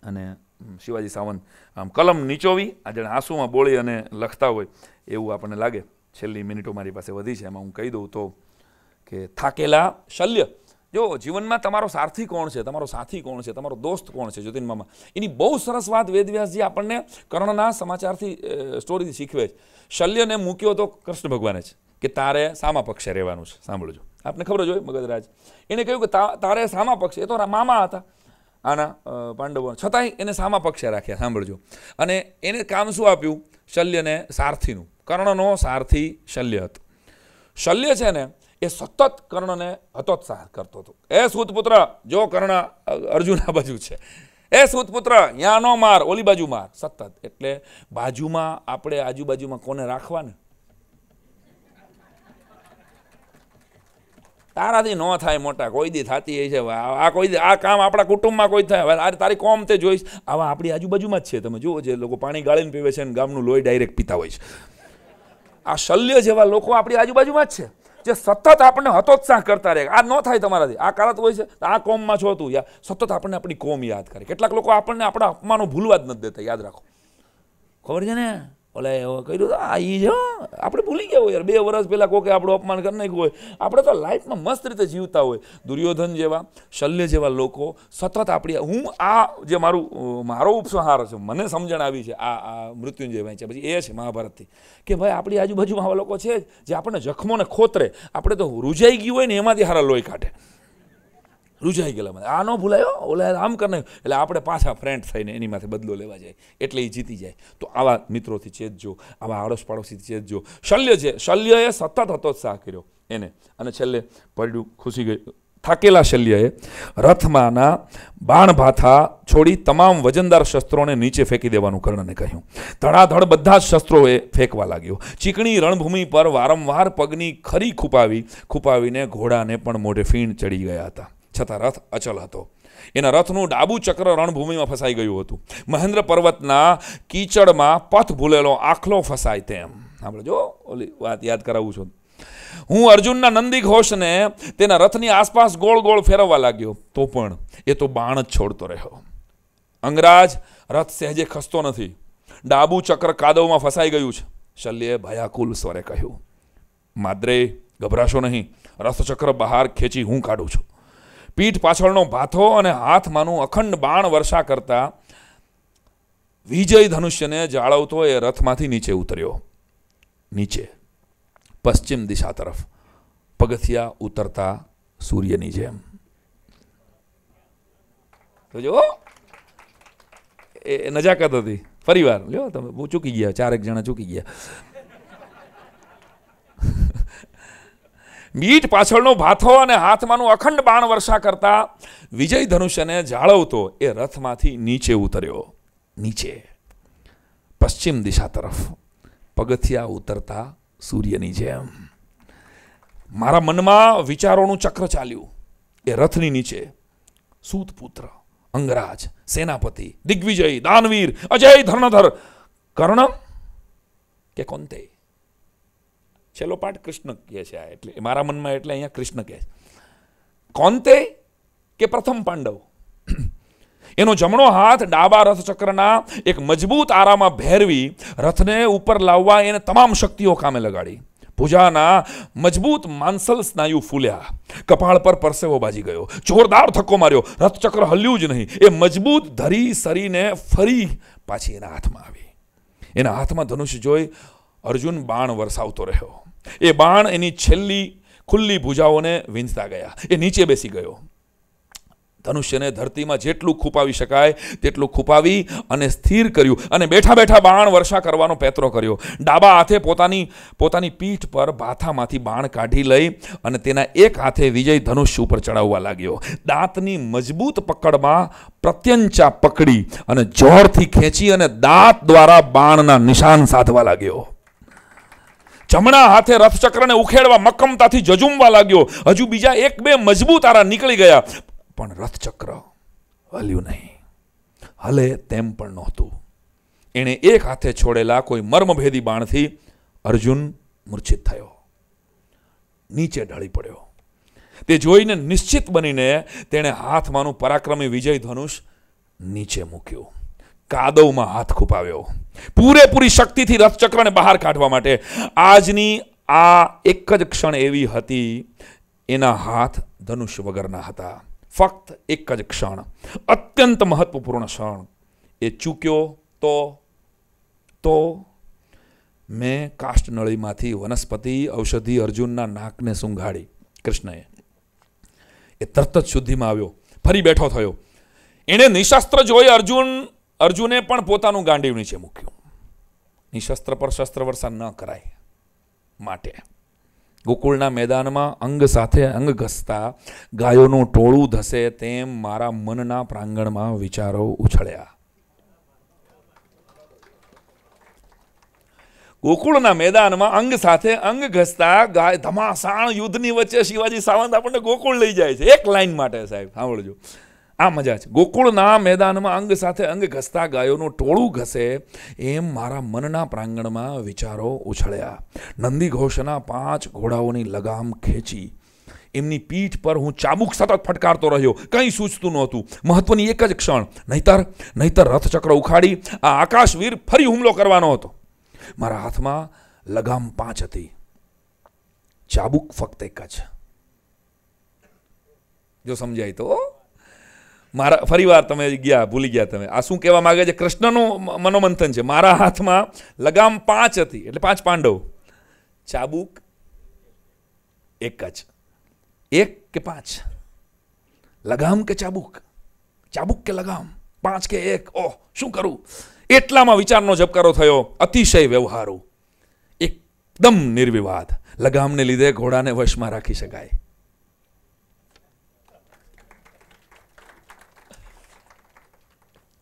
A: અને શિવાજી સાવંત આમ કલમ નીચોવી આ જાણે આંસુમાં બોળી અને લખતા હોય એવું આપણને લાગે. છેલ્લી મિનિટો મારી પાસે વધી છે, એમાં હું કહી દઉં તો કે થાકેલા શલ્ય. જો જીવનમાં તમારો સારથી કોણ છે, તમારો સાથી કોણ છે, તમારો દોસ્ત કોણ છે, જ્યોતિર્મામાં એની બહુ સરસ વાત વેદવ્યાસજી આપણને કર્ણના સમાચારથી સ્ટોરીથી શીખવે છે. શલ્યને મૂક્યો તો કૃષ્ણ ભગવાને જ કે તારે સામા પક્ષે રહેવાનું છે. સાંભળજો, આપને ખબર જ હોય મગધરાજ. એને કહ્યું કે તારે સામા પક્ષે, એ તો મામા હતા આના પાંડવો, છતાંય એને સામા પક્ષે રાખ્યા. સાંભળજો. અને એને કામ શું આપ્યું શલ્યને? સારથીનું. કર્ણનો સારથી શલ્ય હતો. શલ્ય છે ને એ સતત કર્ણને હતોત્સાહ કરતો હતો. એ સૂતપુત્ર, જો કર્ણ અર્જુન આ બાજુ છે, એ સૂતપુત્ર યા નો માર, ઓલી બાજુ માર, સતત. એટલે બાજુમાં આપણે આજુબાજુમાં કોને રાખવા ને? તારાથી ન થાય મોટા, કોઈ દી થતી છે આ, કોઈ દી આ કામ આપણા કુટુંબમાં કોઈ થાય, તારી કોમ તે જોઈશ. આવા આપણી આજુબાજુમાં જ છે. તમે જુઓ જે લોકો પાણી ગાળીને પીવે છે અને ગામનું લોહી ડાયરેક્ટ પીતા હોય છે, આ શલ્ય જેવા લોકો આપણી આજુબાજુમાં જ છે, જે સતત આપણને હતોત્સાહ કરતા રહે. આ ન થાય તમારાથી, આ કારત હોય છે, આ કોમમાં છો તું, યા સતત આપણને આપણી કોમ યાદ કરે. કેટલાક લોકો આપણને આપણા અપમાનો ભૂલવા જ નથી દેતા. યાદ રાખો, ખબર છે ને? ઓલા એવો કર્યું તો આ ઈ જો આપણે ભૂલી ગયા હોય યાર, 2 વર્ષ પહેલાં કોકે આપણું અપમાન કરી નાખ્યું હોય. આપણે તો લાઈફમાં મસ્ત રીતે જીવતા હોય. દુર્યોધન જેવા, શલ્ય જેવા લોકો સતત આપણી, હું આ જે મારો ઉપસંહાર છે, મને સમજણ આવી છે આ મૃત્યુંજય વાંચ્યા પછી એ છે મહાભારતથી, કે ભાઈ આપણી આજુબાજુમાં આવા લોકો છે જે આપણને જખમોને ખોતરે. આપણે તો રૂજાઈ ગયું હોય ને એમાંથી હારા લોહી કાઢે, રૂજાઈ ગયેલા. આ ન ભૂલાયો, ઓલા આમ કરી નાખ્યું, એટલે આપણે પાછા ફ્રેન્ડ થઈને એની માથે બદલો લેવા જાય, એટલે એ જીતી જાય. તો આવા મિત્રોથી ચેતજો, આવા આડોશ પાડોશીથી ચેતજો. શલ્ય છે, શલ્યએ સતત હતોત્સાહ કર્યો એને, અને છેલ્લે પડ્યું ખુશી ગઈ. થાકેલા શલ્યએ રથમાંના બાણ ભાથા છોડી તમામ વજનદાર શસ્ત્રોને નીચે ફેંકી દેવાનું કર્ણને કહ્યું. ધડાધડ બધા જ શસ્ત્રોએ ફેંકવા લાગ્યો. ચીકણી રણભૂમિ પર વારંવાર પગની ખરી ખૂપાવીને ઘોડાને પણ મોઢે ફીણ ચડી ગયા હતા, છતાં રથ અચલ હતો. એના રથનું ડાબું ચક્ર રણભૂમિમાં ફસાઈ ગયું હતું. મહેન્દ્ર પર્વતના કીચડમાં પથ ભૂલેલો આખલો ફસાય તેમ. સાંભળજો, ઓલી વાત યાદ કરાવું છું. હું અર્જુનના નંદી ઘોષને તેના રથની આસપાસ ગોળ ગોળ ફેરવવા લાગ્યો, તો પણ એ તો બાણ જ છોડતો રહ્યો. અંગરાજ, રથ સહેજે ખસતો નથી. ડાબું ચક્ર કાદવમાં ફસાઈ ગયું છે. શલ્યે ભયાકુલ સ્વરે કહ્યું. માદ્રે, ગભરાશો નહીં, રથચક્ર બહાર ખેંચી હું કાઢું છું. પીઠ પાછળનો ભાથો અને હાથમાંનું અખંડ બાણ વર્ષા કરતા વિજય ધનુષ્યને જાળવતો એ રથમાંથી નીચે ઉતર્યો. નીચે પશ્ચિમ દિશા તરફ, પગથિયા ઉતરતા સૂર્યની જેમ. તો જો એ નજાકત હતી. ફરી વાર લ્યો, તમે બહુ ચૂકી ગયા, 4 જણા ચૂકી ગયા. પીઠ પાછળનો ભાથો અને હાથમાંનું અખંડ બાણ વર્ષા કરતા વિજય ધનુષ્યને જાળવતો એ રથમાંથી નીચે ઉતર્યો. નીચે પશ્ચિમ દિશા તરફ, પગથિયા ઉતરતા સૂર્યની જેમ. મારા મનમાં વિચારોનું ચક્ર ચાલ્યું. એ રથની નીચે સૂતપુત્ર, અંગરાજ, સેનાપતિ, દિગ્વિજય, દાનવીર, અજય, ધર્ણધર, કર્ણ કે કોંતે? છેલ્લો પાઠ કૃષ્ણ કહે છે. આ એટલે મારા મનમાં એટલે અહીંયા કૃષ્ણ કહે છે. કોંતે કે પ્રથમ પાંડવ? એનો જમણો હાથ ડાબા રથચક્રના એક મજબૂત આરામાં ભેરવી રથને ઉપર લાવવા એને તમામ શક્તિઓ કામે લગાડી. ભુજાના મજબૂત માંસલ સ્નાયુ ફૂલ્યા, કપાળ પર પરસેવો બાજી ગયો, જોરદાર ધક્કો માર્યો, રથચક્ર હલ્યું જ નહીં. એ મજબૂત ધરી સરીને ફરી પાછી એના હાથમાં આવી. એના હાથમાં ધનુષ જોઈ અર્જુન બાણ વરસાવતો રહ્યો. એ બાણ એની છેલ્લી ખુલ્લી ભુજાઓને વીંધતા ગયા. એ નીચે બેસી ગયો. ધનુષ્યને ધરતીમાં જેટલું ખૂપાવી શકાય તેટલું ખૂપાવી અને સ્થિર કર્યું અને બેઠા બેઠા બાણ વર્ષા કરવાનો પેતરો કર્યો. ડાબા હાથે પોતાની પીઠ પર ભાથામાંથી બાણ કાઢી લઈ અને તેના એક હાથે વિજય ધનુષ્ય ઉપર ચડાવવા લાગ્યો. દાંતની મજબૂત પકડમાં પ્રત્યંચા પકડી અને જોરથી ખેંચી અને દાંત દ્વારા બાણના નિશાન સાધવા લાગ્યો. જમણા હાથે રથચક્રને ઉખેડવા મક્કમતાથી જજુમવા લાગ્યો. હજુ બીજા 1-2 મજબૂત આરા નીકળી ગયા, પણ રથચક્ર હલ્યું નહીં. હલે તેમ પણ નહોતું. એણે એક હાથે છોડેલા કોઈ મર્મભેદી બાણથી અર્જુન મૂર્છિત થયો, નીચે ઢળી પડ્યો. તે જોઈને નિશ્ચિત બનીને તેણે હાથમાંનું પરાક્રમી વિજય ધનુષ નીચે મૂક્યું. કાદવમાં હાથ ખૂપાવ્યો, પૂરેપૂરી શક્તિથી રથચક્રને બહાર કાઢવા માટે. આજની આ એક જ ક્ષણ એવી હતી, એના હાથ ધનુષ વગરના હતા. ફક્ત એક જ ક્ષણ, અત્યંત મહત્વપૂર્ણ ક્ષણ. એ ચૂક્યો તો મેં કાષ્ઠનળીમાંથી વનસ્પતિ ઔષધિ અર્જુનના નાકને સૂંઘાડી. કૃષ્ણએ એ તરત જ શુદ્ધિમાં આવ્યો, ફરી બેઠો થયો. એણે નિશસ્ત્ર જોઈ અર્જુને પણ પોતાનું ગાંડીવ નીચે મૂક્યું. નિશસ્ત્ર પર શસ્ત્ર વર્ષા ન કરાય માટે. ગોકુળના મેદાનમાં અંગ સાથે અંગ ઘસતા ગાયોનું ટોળું ધસે તેમ મારા મનના પ્રાંગણમાં વિચારો ઉછળ્યા. ગોકુળના મેદાનમાં અંગ સાથે અંગ ઘસતા ગાય ધમાસાણ યુદ્ધની વચ્ચે શિવાજી સાવંત આપણને ગોકુળ લઈ જાય છે. એક લાઈન માટે સાહેબ સાંભળજો, આ મજા છે. ગોકુળના મેદાનમાં અંગ સાથે અંગ ઘસતા ગાયોનું ટોળું ઘસે એમ મારા મનના પ્રાંગણમાં વિચારો ઉછળ્યા. નંદી ઘોષના 5 ઘોડાઓની લગામ ખેંચી એમની પીઠ પર હું ચાબુક સતત ફટકારતો રહ્યો. કંઈ સૂચતું નહોતું. મહત્વની એક જ ક્ષણ, નહીતર રથચક્ર ઉખાડી આ આકાશવીર ફરી હુમલો કરવાનો હતો. મારા હાથમાં લગામ 5 હતી, ચાબુક ફક્ત એક જ. જો સમજાય તો મારા ફરી વાર તમે ભૂલી ગયા. તમે આ શું કહેવા માંગે છે? કૃષ્ણનું મનોમંથન છે. મારા હાથમાં લગામ 5 હતી, એટલે 5 પાંડવ, ચાબુક એક જ. 1 કે 5? લગામ કે ચાબુક? ચાબુક કે લગામ? 5 કે 1? ઓહ, શું કરું? એટલામાં વિચારનો ઝબકારો થયો, અતિશય વ્યવહારુ, એકદમ નિર્વિવાદ. લગામને લીધે ઘોડાને વશમાં રાખી શકાય.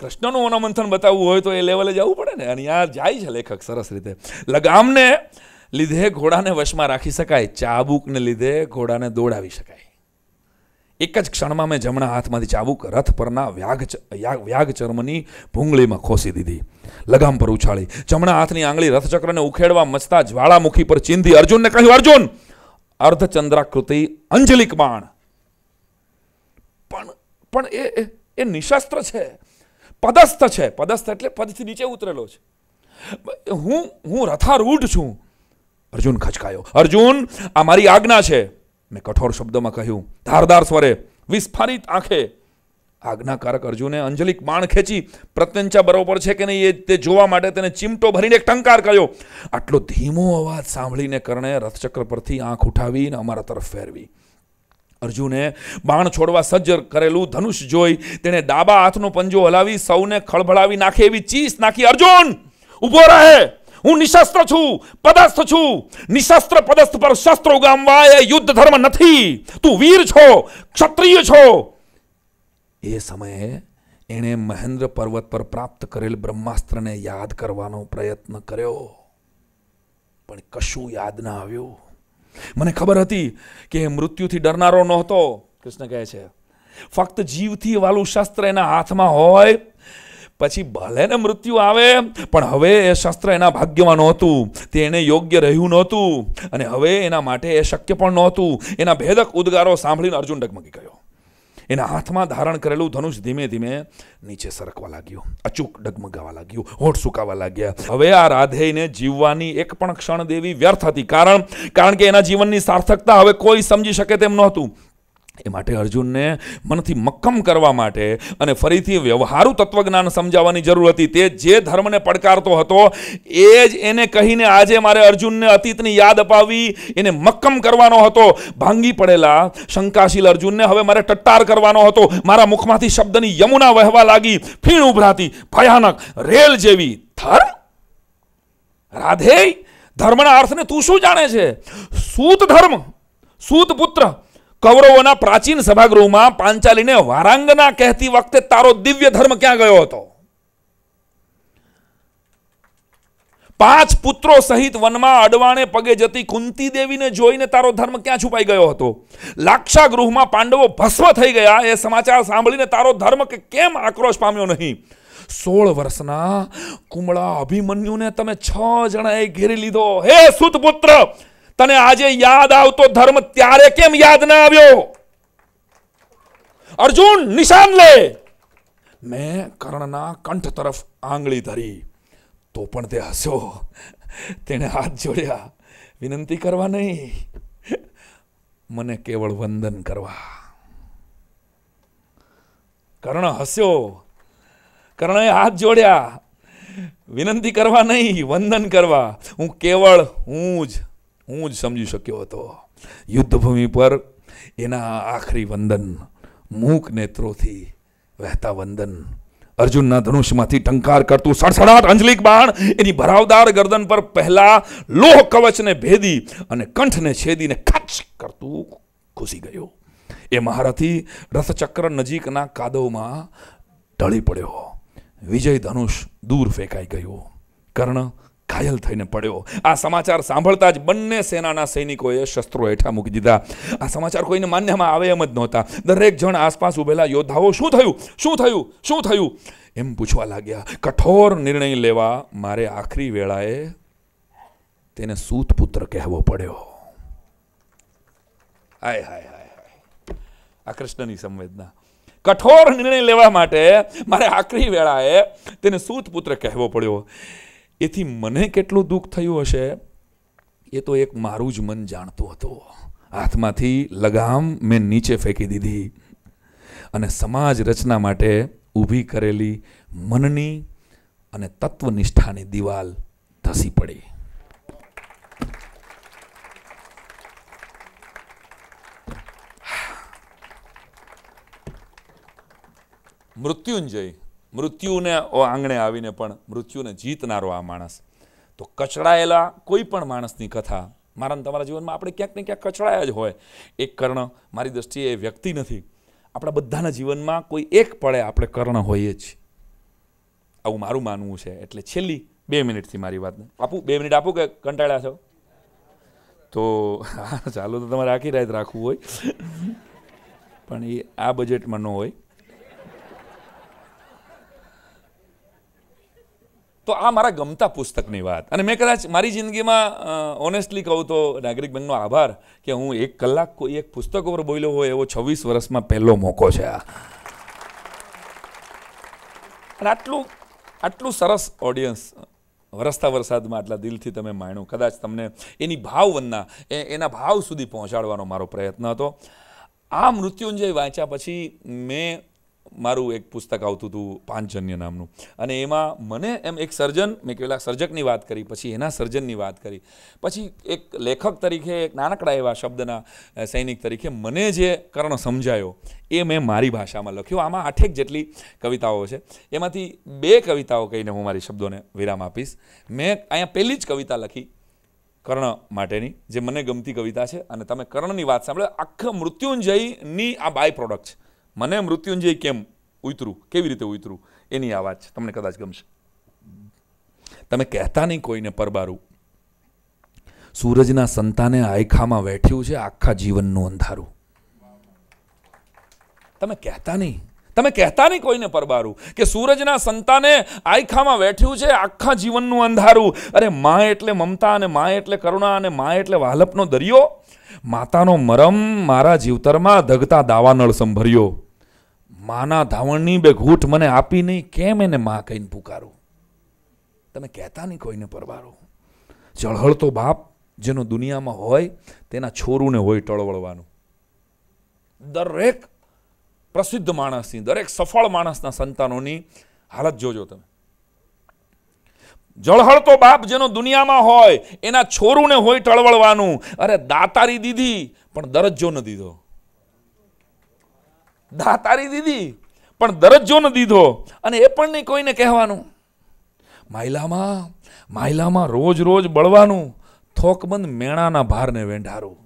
A: કૃષ્ણનું મનોમંથન બતાવવું હોય તો એ લેવલે જવું પડે ને, અને ત્યાં જાય છે લેખક સરસ રીતે. લગામને લીધે ઘોડાને વશમાં રાખી શકાય, ચાબુકને લીધે ઘોડાને દોડાવી શકાય. એક જ ક્ષણમાં મેં જમણા હાથમાંથી ચાબુક રથ પરના વ્યાગ ચર્મની ભૂંગળીમાં ખોસી દીધી, લગામ પર ઉછાળી. જમણા હાથની આંગળી રથચક્રને ઉખેડવા મચતા જ્વાળામુખી પર ચીંધી અર્જુનને કહ્યું, અર્જુન, અર્ધચંદ્રાકૃતિ અંજલિક બાણ. પણ એ નિશસ્ત્ર છે, પદસ્થ છે. પદસ્થ એટલે પદથી નીચે ઉતરેલો છે. હું રથારૂઢ છું. અર્જુન ખચકાયો. અર્જુન, આ મારી આજ્ઞા છે. મેં કઠોર શબ્દોમાં કહ્યું, ધારદાર સ્વરે, વિસ્ફારિત આંખે. આજ્ઞાકારક અર્જુને અંજલિક બાણ ખેંચી પ્રત્યંચા બરોબર છે કે નહીં તે જોવા માટે તેને ચીમટો ભરીને એક ટંકાર કર્યો. આટલો ધીમો અવાજ સાંભળીને કર્ણે રથચક્ર પરથી આંખ ઉઠાવીને અમારા તરફ ફેરવી. અર્જુને બાણ છોડવા સજ્જ કરેલું ધનુષ જોઈ તેણે ડાબા હાથનો પંજો હલાવી સૌને ખળભળાવી નાખે એવી ચીસ નાખી. અર્જુન, ઊભો રહે. હું નિશસ્ત્ર છું, પદસ્થ છું. નિશસ્ત્ર પદસ્થ પર શસ્ત્ર ઉગામવા એ યુદ્ધ ધર્મ નથી. તું વીર છો, ક્ષત્રિય છો. એ સમયે એણે મહેન્દ્ર પર્વત પર પ્રાપ્ત કરેલ બ્રહ્માસ્ત્રને યાદ કરવાનો પ્રયત્ન કર્યો, પણ કશું યાદ ના આવ્યું. મને ખબર હતી કે મૃત્યુથી ડરનારો નહોતો. કૃષ્ણ કહે છે, ફક્ત જીવથી વાલું શસ્ત્ર એના હાથમાં હોય પછી ભલે ને મૃત્યુ આવે, પણ હવે એ શસ્ત્ર એના ભાગ્યમાં નહોતું. તે એને યોગ્ય રહ્યું નહોતું અને હવે એના માટે એ શક્ય પણ નહોતું. એના ભેદક ઉદ્ગારો સાંભળીને અર્જુન ડગમગી ગયો. એના હાથમાં ધારણ કરેલું ધનુષ ધીમે ધીમે નીચે સરકવા લાગ્યું. અચૂક ડગમગાવા લાગ્યું. હોઠ સુકાવા લાગ્યા. હવે આ રાધેયને જીવવાની એક પણ ક્ષણ દેવી વ્યર્થ હતી. કારણ કે એના જીવનની સાર્થકતા હવે કોઈ સમજી શકે તેમ નહોતું. એ માટે અર્જુનને મનથી મક્કમ કરવા માટે અને ફરીથી વ્યવહારુ તત્વજ્ઞાન સમજાવવાની જરૂર હતી. તે જે ધર્મને પડકારતો હતો એ જ એને કહીને આજે મારે અર્જુનને અતીતની યાદ અપાવી, એને મક્કમ કરવાનો હતો. ભાંગી પડેલા શંકાશીલ અર્જુનને હવે મારે ટટ્ટાર કરવાનો હતો. મારા મુખમાંથી શબ્દની યમુના વહેવા લાગી, ફીણ ઉભરાતી, ભયાનક રેલ જેવી. ધર્મ? રાધેય, ધર્મના અર્થને તું શું જાણે છે? સૂત ધર્મ, સૂત પુત્ર. કૌરવોના પ્રાચીન સભાગૃહમાં પાંચાલીને વારાંગના કહેતી વખતે તારો દિવ્ય ધર્મ ક્યાં ગયો હતો? 5 પુત્રો સહિત વનમાં અડવાણે પગે જતી કુંતી દેવીને જોઈને તારો ધર્મ ક્યાં છુપાઈ ગયો હતો? લાક્ષાગૃહમાં પાંડવો ભસ્મ થઈ ગયા એ સમાચાર સાંભળીને તારો ધર્મ કે કેમ આક્રોશ પામ્યો નહીં? 16 વર્ષના કુમળા અભિમન્યુને તમે 6 જણાએ ઘેરી લીધો. હે સુતપુત્ર, તને આજે યાદ આવતો ધર્મ ત્યારે કેમ યાદ ના આવ્યો? અર્જુન, નિશાન લે. મેં કર્ણના કંઠ તરફ આંગળી ધરી તો પણ તે હસ્યો. તેણે હાથ જોડ્યા. વિનંતી કરવા નહીં, મને કેવળ વંદન કરવા. કર્ણ હસ્યો. કર્ણએ હાથ જોડ્યા. વિનંતી કરવા નહીં, વંદન કરવા. હું જ સમજી શક્યો હતો. યુદ્ધભૂમિ પર એના આખરી વંદન, મૂક નેત્રોથી વહેતા વંદન. અર્જુનના ધનુષમાંથી ટંકાર કરતું સડસડાટ અંજલિક બાણ એની ભરાવદાર ગરદન પર પહેલા લોહ કવચને ભેદી અને કંઠને છેદીને ખચ કરતું ઘૂસી ગયું. એ મહારથી રથચક્ર નજીકના કાદવમાં ઢળી પડ્યો. વિજય ધનુષ દૂર ફેંકાઈ ગયું. કર્ણ ઘાયલ થઈને પડ્યો. આ સમાચાર સાંભળતા જ બંને સેનાના સૈનિકોએ શસ્ત્રો હેઠા મૂકી દીધા. આ સમાચાર કોઈને માન્યમાં આવે એમ જ નહોતા. દરેક જણ આસપાસ ઉભેલા યોદ્ધાઓ શું થયું એમ પૂછવા લાગ્યા. કઠોર નિર્ણય લેવા મારે આખરી વેળાએ તેને સૂતપુત્ર કહેવો પડ્યો. હાય હાય હાય હાય, આ કૃષ્ણની સંવેદના. કઠોર નિર્ણય લેવા માટે મારે આખરી વેળાએ તેને સૂતપુત્ર કહેવો પડ્યો. એથી મને કેટલું દુઃખ થયું હશે એ તો એક મારું જ મન જાણતું હતું. હાથમાંથી લગામ મેં નીચે ફેંકી દીધી અને સમાજ રચના માટે ઊભી કરેલી મનની અને તત્વનિષ્ઠાની દિવાલ ધસી પડી. મૃત્યુને આંગણે આવીને પણ મૃત્યુને જીતનારો આ માણસ. તો કચડાયેલા કોઈ પણ માણસની કથા મારા તમારા જીવનમાં આપણે ક્યાંક ને ક્યાંક કચડાયા જ હોય. એક કર્ણ મારી દ્રષ્ટિએ એ વ્યક્તિ નથી. આપણા બધાના જીવનમાં કોઈ એક પળે આપણે કર્ણ હોઈએ જ. આવું મારું માનવું છે. એટલે છેલ્લી 2 મિનિટથી મારી વાતને આપું. 2 મિનિટ આપું કે કંટાળ્યા છો? તો ચાલો, તો તમારે આખી રાત રાખવું હોય પણ એ આ બજેટમાં ન હોય. તો આ મારા ગમતા પુસ્તકની વાત. અને મેં કદાચ મારી જિંદગીમાં ઓનેસ્ટલી કહું તો નાગરિક બેંકનો આભાર કે હું 1 કલાક કોઈ એક પુસ્તક ઉપર બોલ્યો હોય એવો 26 વર્ષમાં પહેલો મોકો છે આ. અને આટલું સરસ ઓડિયન્સ વરસતા વરસાદમાં આટલા દિલથી તમે માણ્યું, કદાચ તમને એની ભાવવંદના એના ભાવ સુધી પહોંચાડવાનો મારો પ્રયત્ન હતો. આ મૃત્યુંજય વાંચ્યા પછી મેં મારું એક પુસ્તક આવતું હતું પાંચજન્ય નામનું, અને એમાં મને એમ એક સર્જન, મેં પહેલાં સર્જકની વાત કરી, પછી એના સર્જનની વાત કરી, પછી એક લેખક તરીકે એક નાનકડા એવા શબ્દના સૈનિક તરીકે મને જે કર્ણ સમજાયો એ મેં મારી ભાષામાં લખ્યો. આમાં 8 જેટલી કવિતાઓ છે, એમાંથી 2 કવિતાઓ કહીને હું મારી શબ્દોને વિરામ આપીશ. મેં અહીંયા પહેલી જ કવિતા લખી કર્ણ માટેની, જે મને ગમતી કવિતા છે, અને તમે કર્ણની વાત સાંભળો. આખા મૃત્યુંજયની આ બાય પ્રોડક્ટ છે. મને મૃત્યુંજય કેમ ઉતરું, કેવી રીતે ઉતરું, એની આ વાત છે, તમને કદાચ ગમશે. તમે કહેતા નહીં કોઈને પરબારું, સૂરજના સંતાને આયખામાં વેઠ્યું છે આખા જીવનનું અંધારું. તમે કહેતા નહીં કોઈને પરબારું કે સૂરજના સંતાને આયખામાં વેઠ્યું છે આખા જીવનનું અંધારું. અરે માં એટલે મમતા, અને માં એટલે કરુણા, અને માં એટલે વાલપનો દરિયો. માતાનો મરમ મારા જીવતરમાં ધગતા દાવાનળ સંભર્યો. માના ધાવણની 2 ઘૂંટ મને આપી નહીં, કેમ એને માં કહીને પુકારું. તમે કહેતા નહીં કોઈને પરબારું. ઝળહળતો બાપ જેનો દુનિયામાં હોય તેના છોરુને હોય ટળવળવાનું. દરેક પ્રસિદ્ધ માણસની, દરેક સફળ માણસના સંતાનોની હાલત જોજો તમે. ઝળહળતો બાપ જેનો દુનિયામાં હોય એના છોરુને હોય ટળવળવાનું. અરે દાતારી દીધી પણ દરજ્જો ન દીધો. દાતારી દીધી પણ દરજ્જો ન દીધો, અને એ પણ નહીં કોઈને કહેવાનું. માયલામાં રોજ રોજ બળવાનું, થોકબંધ મેણાના ભારને વેંઢારું.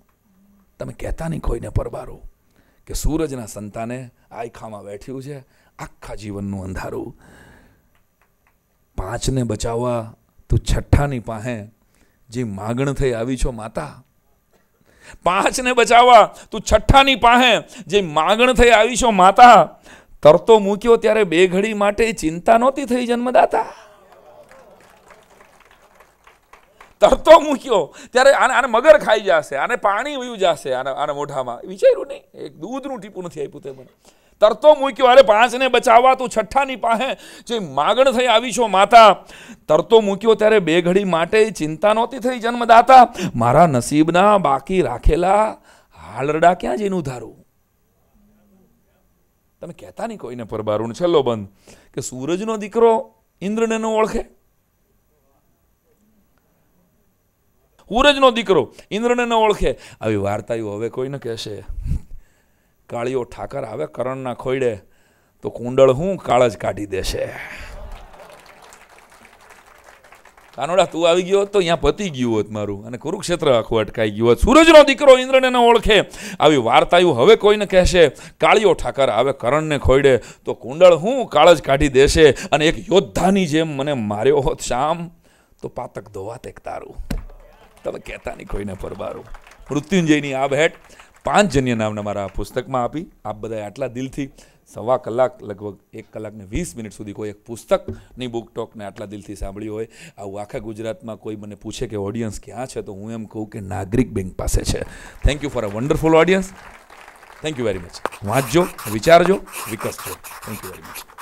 A: તમે કહેતા નહીં કોઈને પરબારું કે સૂરજના સંતાને આયખામાં બેઠ્યું છે આખા જીવનનું અંધારું. 5ને બચાવવા તું 6ની પાસે જે માગણ થઈ આવી છો માતા. 5ને બચાવવા તું 6ની પાસે જે માગણ થઈ આવી છો માતા. તરતો મૂક્યો ત્યારે 2 ઘડી માટે ચિંતા નહોતી થઈ જન્મદાતા. તરતો મૂક્યો ત્યારે આને મગર ખાઈ જશે, આને પાણી વયું જશે, આના મોઢામાં વિચાર્યું નહીં, એક દૂધનું ટીપું નથી આપ્યું તે મને. તરતો મૂક્યો, અરે 5ને બચાવવા તું 6ની પાસે જે માગણ થઈ આવી છો માતા. તરતો મૂક્યો ત્યારે 2 ઘડી માટે ચિંતા નહોતી થઈ જન્મદાતા. મારા નસીબના બાકી રાખેલા હાલરડા ક્યાં જઈને ઉધારું. તમે કહેતા નહીં કોઈને પરબારું. છેલ્લો બંધ કે સૂરજનો દીકરો ઇન્દ્રને ન ઓળખે. સૂરજનો દીકરો ઇન્દ્રને ન ઓળખે. આવી વાર્તાઓ હવે કોઈ ન કહેશે. કાળીઓ ઠાકર આવે કરણના ખોયડે તો કુંડળ હું કાળ જ કાઢી દેશે. કાનોડા તું આવી ગયો તો અહીંયા પતી ગયું હોત મારું, અને કુરુક્ષેત્ર આખું અટકાઈ ગયું હોત. સૂરજનો દીકરો ઇન્દ્રને ન ઓળખે. આવી વાર્તાઓ હવે કોઈને કહેશે. કાળીઓ ઠાકર આવે કરણને ખોયડે તો કુંડળ હું કાળ જ કાઢી દેશે. અને એક યોદ્ધાની જેમ મને માર્યો હોત શામ તો પાતક ધોવાત એક તારું. તમે કહેતા નહીં કોઈને પરબારું. મૃત્યુંજયની આ ભેટ પાંચજન્ય નામના મારા પુસ્તકમાં આપી. આપ બધાએ આટલા દિલથી 1.25 કલાક, લગભગ 1 કલાક ને 20 મિનિટ સુધી કોઈ એક પુસ્તકની બુક ટોકને આટલા દિલથી સાંભળ્યું હોય. આવું આખા ગુજરાતમાં કોઈ મને પૂછે કે ઓડિયન્સ ક્યાં છે, તો હું એમ કહું કે નાગરિક બેંક પાસે છે. Thank you for a wonderful audience. Thank you very much. વાંચજો, વિચારજો, વિકસજો. Thank you very much.